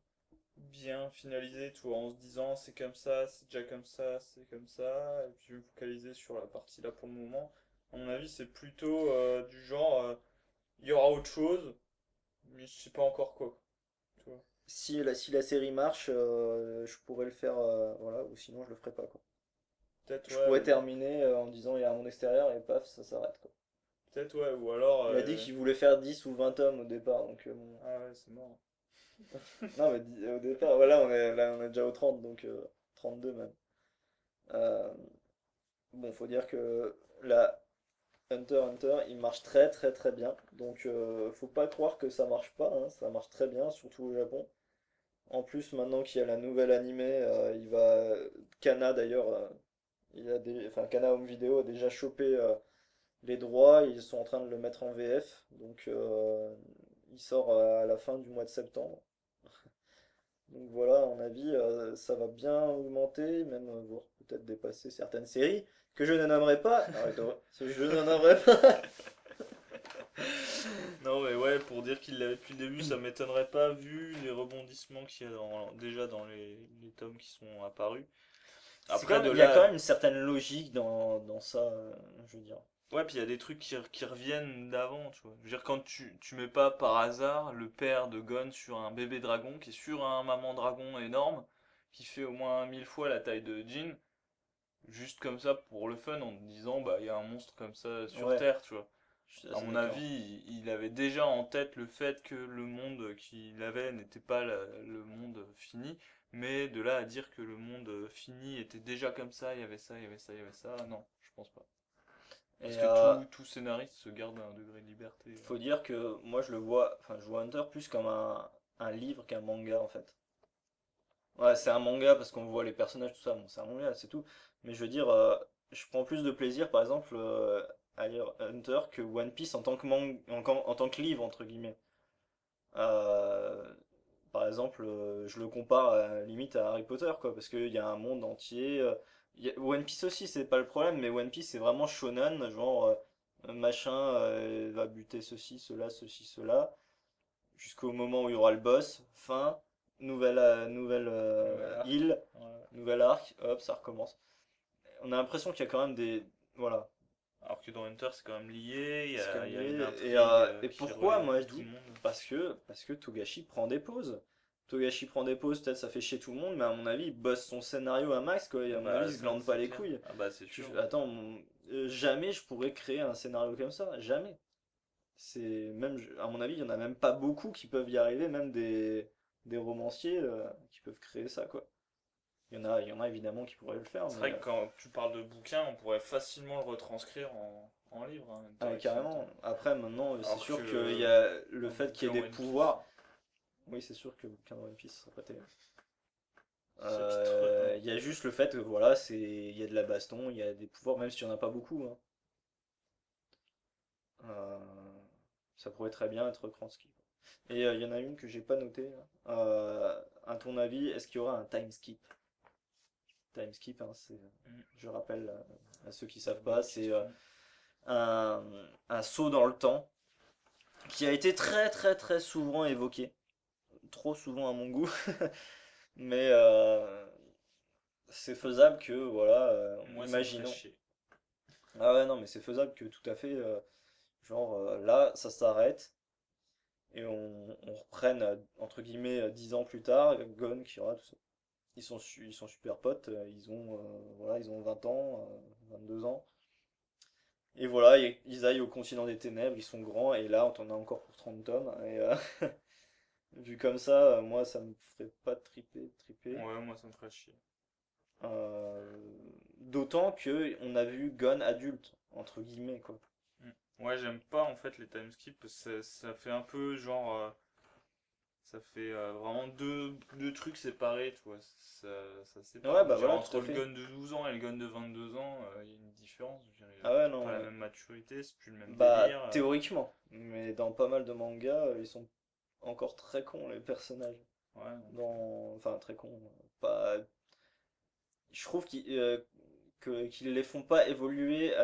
finalisé, tu vois, en se disant c'est comme ça, c'est déjà comme ça, c'est comme ça, et puis je vais me focaliser sur la partie là pour le moment. À mon avis, c'est plutôt du genre, il y aura autre chose, mais je sais pas encore quoi, tu vois. Si la série marche, je pourrais le faire, voilà, ou sinon je le ferai pas, quoi. Peut-être Je ouais, pourrais terminer en disant il y a un monde extérieur et paf, ça s'arrête, quoi. peut-être ouais, ou alors, Il a dit qu'il voulait faire 10 ou 20 tomes au départ, donc bon. ah ouais, c'est mort. Non, mais au départ, voilà, là, on est déjà au 30, donc 32 même. Euh, bon, faut dire que la Hunter x Hunter, il marche très très très bien, donc faut pas croire que ça marche pas, hein, ça marche très bien, surtout au Japon. En plus, maintenant qu'il y a la nouvelle animée, il va. Kana d'ailleurs, enfin, Kana Home Video a déjà chopé les droits, ils sont en train de le mettre en VF, donc il sort à la fin du mois de septembre. Donc voilà, à mon avis, ça va bien augmenter, même voire peut-être dépasser certaines séries que je ne nommerai pas. Arrête-toi, je ne nommerai pas. Non mais ouais, pour dire qu'il l'avait depuis le début, ça m'étonnerait pas vu les rebondissements qu'il y a déjà dans les tomes qui sont apparus. Après de Il y a quand là, même une certaine logique dans ça, je veux dire. ouais, puis il y a des trucs qui reviennent d'avant, tu vois. Je veux dire, quand tu mets pas par hasard le père de Gon sur un bébé dragon qui est sur un maman dragon énorme, qui fait au moins 1000 fois la taille de Jin, juste comme ça pour le fun, en te disant, bah, il y a un monstre comme ça sur Ouais, Terre, tu vois. je suis À assez mon d'accord. avis, il avait déjà en tête le fait que le monde qu'il avait n'était pas le monde fini, mais de là à dire que le monde fini était déjà comme ça, il y avait ça, il y avait ça, il y avait ça, non, je pense pas. Parce Et que tout scénariste se garde un degré de liberté. faut dire que moi je vois Hunter plus comme un livre qu'un manga en fait. Ouais, c'est un manga parce qu'on voit les personnages, tout ça, bon, c'est un manga, c'est tout. Mais je veux dire, je prends plus de plaisir par exemple à lire Hunter que One Piece en tant que en tant que livre, entre guillemets. Euh, Par exemple, je le compare limite à Harry Potter, quoi, parce qu'il y a un monde entier. One Piece aussi, c'est pas le problème, mais One Piece c'est vraiment shonen, genre machin va buter ceci, cela, jusqu'au moment où il y aura le boss, fin, nouvelle Nouvel arc. île, Ouais. nouvel arc, hop, ça recommence. On a l'impression qu'il y a quand même des. Voilà, Alors que dans Hunter, c'est quand même lié, c'est comme il y a une lié. intrigue Et qui pourquoi, relie moi je tout le dis? monde. Parce que Togashi prend des pauses. Togashi prend des pauses, peut-être ça fait chier tout le monde, mais à mon avis, il bosse son scénario à max, quoi. Et à mon avis, Bah, il se ça, glande pas c'est les clair. couilles. Ah bah, c'est sûr. Attends, jamais je pourrais créer un scénario comme ça. Jamais. c'est même, à mon avis, il y en a même pas beaucoup qui peuvent y arriver, même des romanciers qui peuvent créer ça, quoi. Il y en a évidemment qui pourraient le faire, C'est mais vrai que quand tu parles de bouquin, on pourrait facilement le retranscrire en livre, hein, carrément. Après, maintenant, c'est Alors sûr que qu'il y a le un fait qu'il y bouquin ait des One Piece, pouvoirs. Oui, c'est sûr que le bouquin de One Piece, ça serait pas terrible. chapitre 1. Il y a juste le fait que voilà, il y a de la baston, il y a des pouvoirs, même s'il n'y en a pas beaucoup, hein. Euh, Ça pourrait très bien être Kransky, quoi. Et il y en a une que j'ai pas notée, là. À ton avis, est-ce qu'il y aura un time skip? Time skip, hein, Mm. je rappelle à ceux qui savent Bonne pas, c'est question. un, un saut dans le temps qui a été très très très souvent évoqué, trop souvent à mon goût, mais c'est faisable que, voilà, Moi, ça me ferait imaginons. chier. Ah ouais, non, mais c'est faisable que tout à fait, genre là, ça s'arrête et on reprenne, entre guillemets, 10 ans plus tard, Gon, Kira, tout ça. Ils sont super potes, voilà, ils ont 20 ans, 22 ans. Et voilà, ils aillent au continent des ténèbres, ils sont grands, et là, on en a encore pour 30 tomes. Et vu comme ça, moi, ça me ferait pas triper. Ouais, moi, ça me ferait chier. Euh, D'autant que on a vu Gon adulte, entre guillemets, quoi. Ouais, j'aime pas en fait les time skips, parce que ça fait un peu genre. Ça fait vraiment deux trucs séparés, tu vois. Ça Ouais, sépare. bah Genre voilà, tout entre à le fait. gun de 12 ans et le gun de 22 ans, il y a une différence. Je dirais, Ah ouais, c'est pas non, la ouais. même maturité, c'est plus le même Bah, délire. théoriquement. Mais dans pas mal de mangas, ils sont encore très cons, les personnages. Ouais, donc, Enfin, très cons. Pas... Je trouve qu'ils les font pas évoluer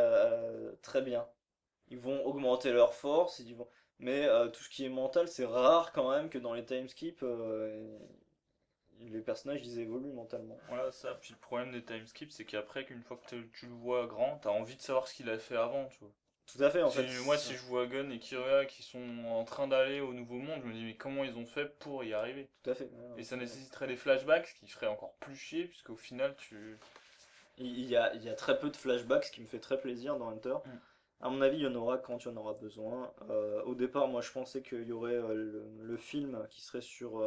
très bien. Ils vont augmenter leur force, mais tout ce qui est mental, c'est rare quand même que dans les timeskip, les personnages ils évoluent mentalement. voilà ça. Puis le problème des time skips, c'est qu'après, qu'une fois que tu le vois grand, t'as envie de savoir ce qu'il a fait avant, tu vois. Tout à fait, en Si, fait. moi, si je vois Gun et Kira qui sont en train d'aller au Nouveau Monde, je me dis, mais comment ils ont fait pour y arriver? Tout à fait. Ouais, Et non, ça nécessiterait des flashbacks, ce qui ferait encore plus chier, puisqu'au final, tu. il y a très peu de flashbacks, ce qui me fait très plaisir dans Hunter. Mm. À mon avis, il y en aura quand il y en aura besoin. Au départ, moi je pensais qu'il y aurait le film qui serait sur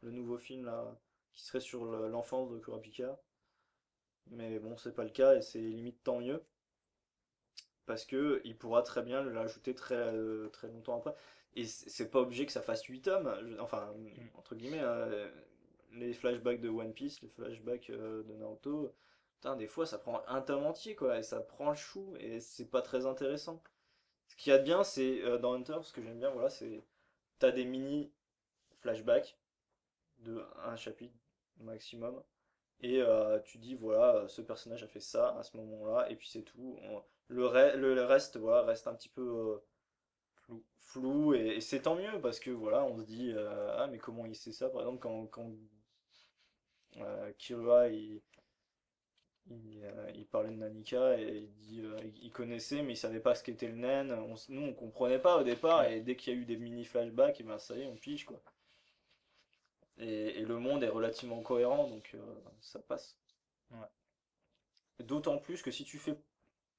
le nouveau film là, qui serait sur l'enfance de Kurapika. Mais bon, c'est pas le cas et c'est limite tant mieux. Parce que il pourra très bien l'ajouter très longtemps après. Et c'est pas obligé que ça fasse 8 tomes. Enfin, Mm. entre guillemets, hein, les flashbacks de One Piece, les flashbacks de Naruto, putain, des fois ça prend un tome entier quoi, et ça prend le chou, et c'est pas très intéressant. Ce qu'il y a de bien, c'est dans Hunter, ce que j'aime bien, voilà, c'est t'as des mini flashbacks de un chapitre maximum, et tu dis voilà, ce personnage a fait ça à ce moment-là, et puis c'est tout. Le reste, voilà, reste un petit peu flou, et c'est tant mieux parce que voilà, on se dit ah mais comment il sait ça, par exemple quand Killua il parlait de Nanika et il dit il connaissait mais il savait pas ce qu'était le naine. Nous on comprenait pas au départ Mm. et dès qu'il y a eu des mini flashbacks et ben ça y est on pige quoi. Et le monde est relativement cohérent donc ça passe. Ouais. D'autant plus que si tu fais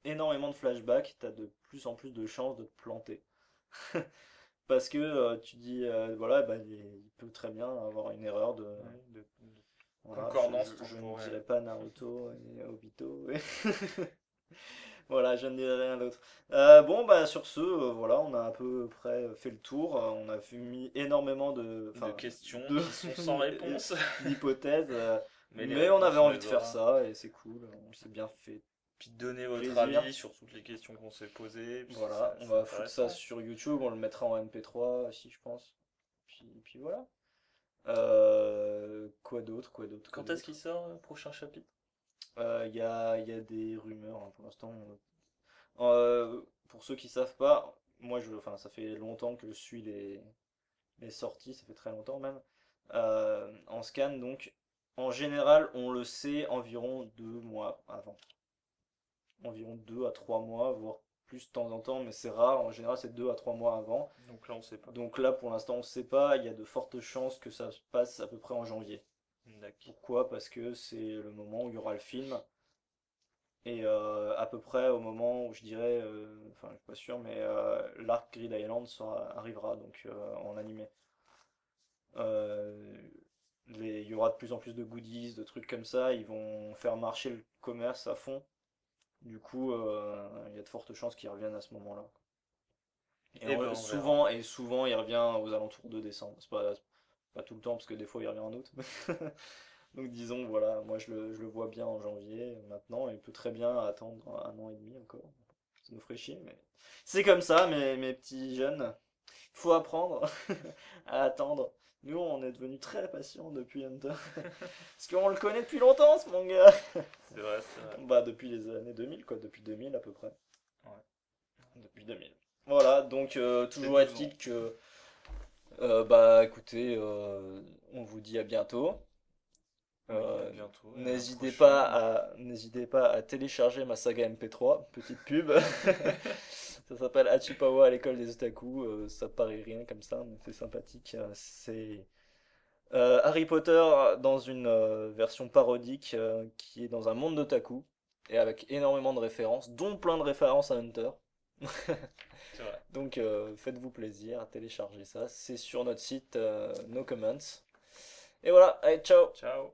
énormément de flashbacks, t'as de plus en plus de chances de te planter. Parce que tu dis voilà bah, il peut très bien avoir une erreur de Ouais, voilà, concordance je ne temporelle. dirais pas Naruto et Obito. Voilà, je ne dirai rien d'autre. Bon, bah sur ce, voilà, on a à peu près fait le tour. On a mis énormément De enfin, questions de qui sont sans réponse. d'hypothèses, Mais les mais on réponses, avait on envie de les faire aura. ça et c'est cool. On s'est bien fait Puis donner votre plaisir. avis sur toutes les questions qu'on s'est posées. Puis Voilà, on c'est va foutre ça intéressant. sur YouTube, on le mettra en MP3 aussi, je pense. Puis voilà. Quoi d'autre, quoi d'autre, quoi Quand est-ce d'autre. qu'il sort le prochain chapitre? Il y a des rumeurs hein, pour l'instant. Pour ceux qui savent pas, enfin, ça fait longtemps que je suis les sorties, ça fait très longtemps même. En scan, donc, en général, on le sait environ 2 mois avant. Environ 2 à 3 mois, voire plus de temps en temps, mais c'est rare. En général, c'est 2 à 3 mois avant. Donc là, on sait pas. Donc là, pour l'instant, on ne sait pas. Il y a de fortes chances que ça se passe à peu près en janvier. D'accord. Pourquoi? Parce que c'est le moment où il y aura le film. Et à peu près au moment où je dirais, enfin je suis pas sûr, mais l'arc Grid Island arrivera donc en animé. Euh, il y aura de plus en plus de goodies, de trucs comme ça, ils vont faire marcher le commerce à fond. Du coup, il y a de fortes chances qu'ils reviennent à ce moment-là. Et ben on verra. Souvent, il revient aux alentours de décembre. C'est pas tout le temps, parce que des fois, il revient en août. Donc disons, voilà, moi je le vois bien en janvier maintenant, et il peut très bien attendre 1 an et demi encore. Ça nous ferait chier, mais c'est comme ça, mes petits jeunes. Il faut apprendre à attendre. Nous, on est devenus très patients depuis Hunter. Parce qu'on le connaît depuis longtemps, ce manga. C'est vrai, c'est vrai. Bah, depuis les années 2000, quoi. Depuis 2000 à peu près. Ouais. Depuis 2000. Voilà, donc Ça fait toujours 12 est-il ans. que... bah, écoutez, on vous dit à bientôt. Oui, à Euh, bientôt et à la prochaine. n'hésitez pas à télécharger ma saga MP3, petite pub. Ça s'appelle Hachipawa à l'école des otaku. Ça paraît rien comme ça, mais c'est sympathique. C'est Harry Potter dans une version parodique qui est dans un monde d'otaku et avec énormément de références, dont plein de références à Hunter. C'est vrai. Donc faites-vous plaisir à télécharger ça. C'est sur notre site No Comments. Et voilà, allez, ciao! Ciao.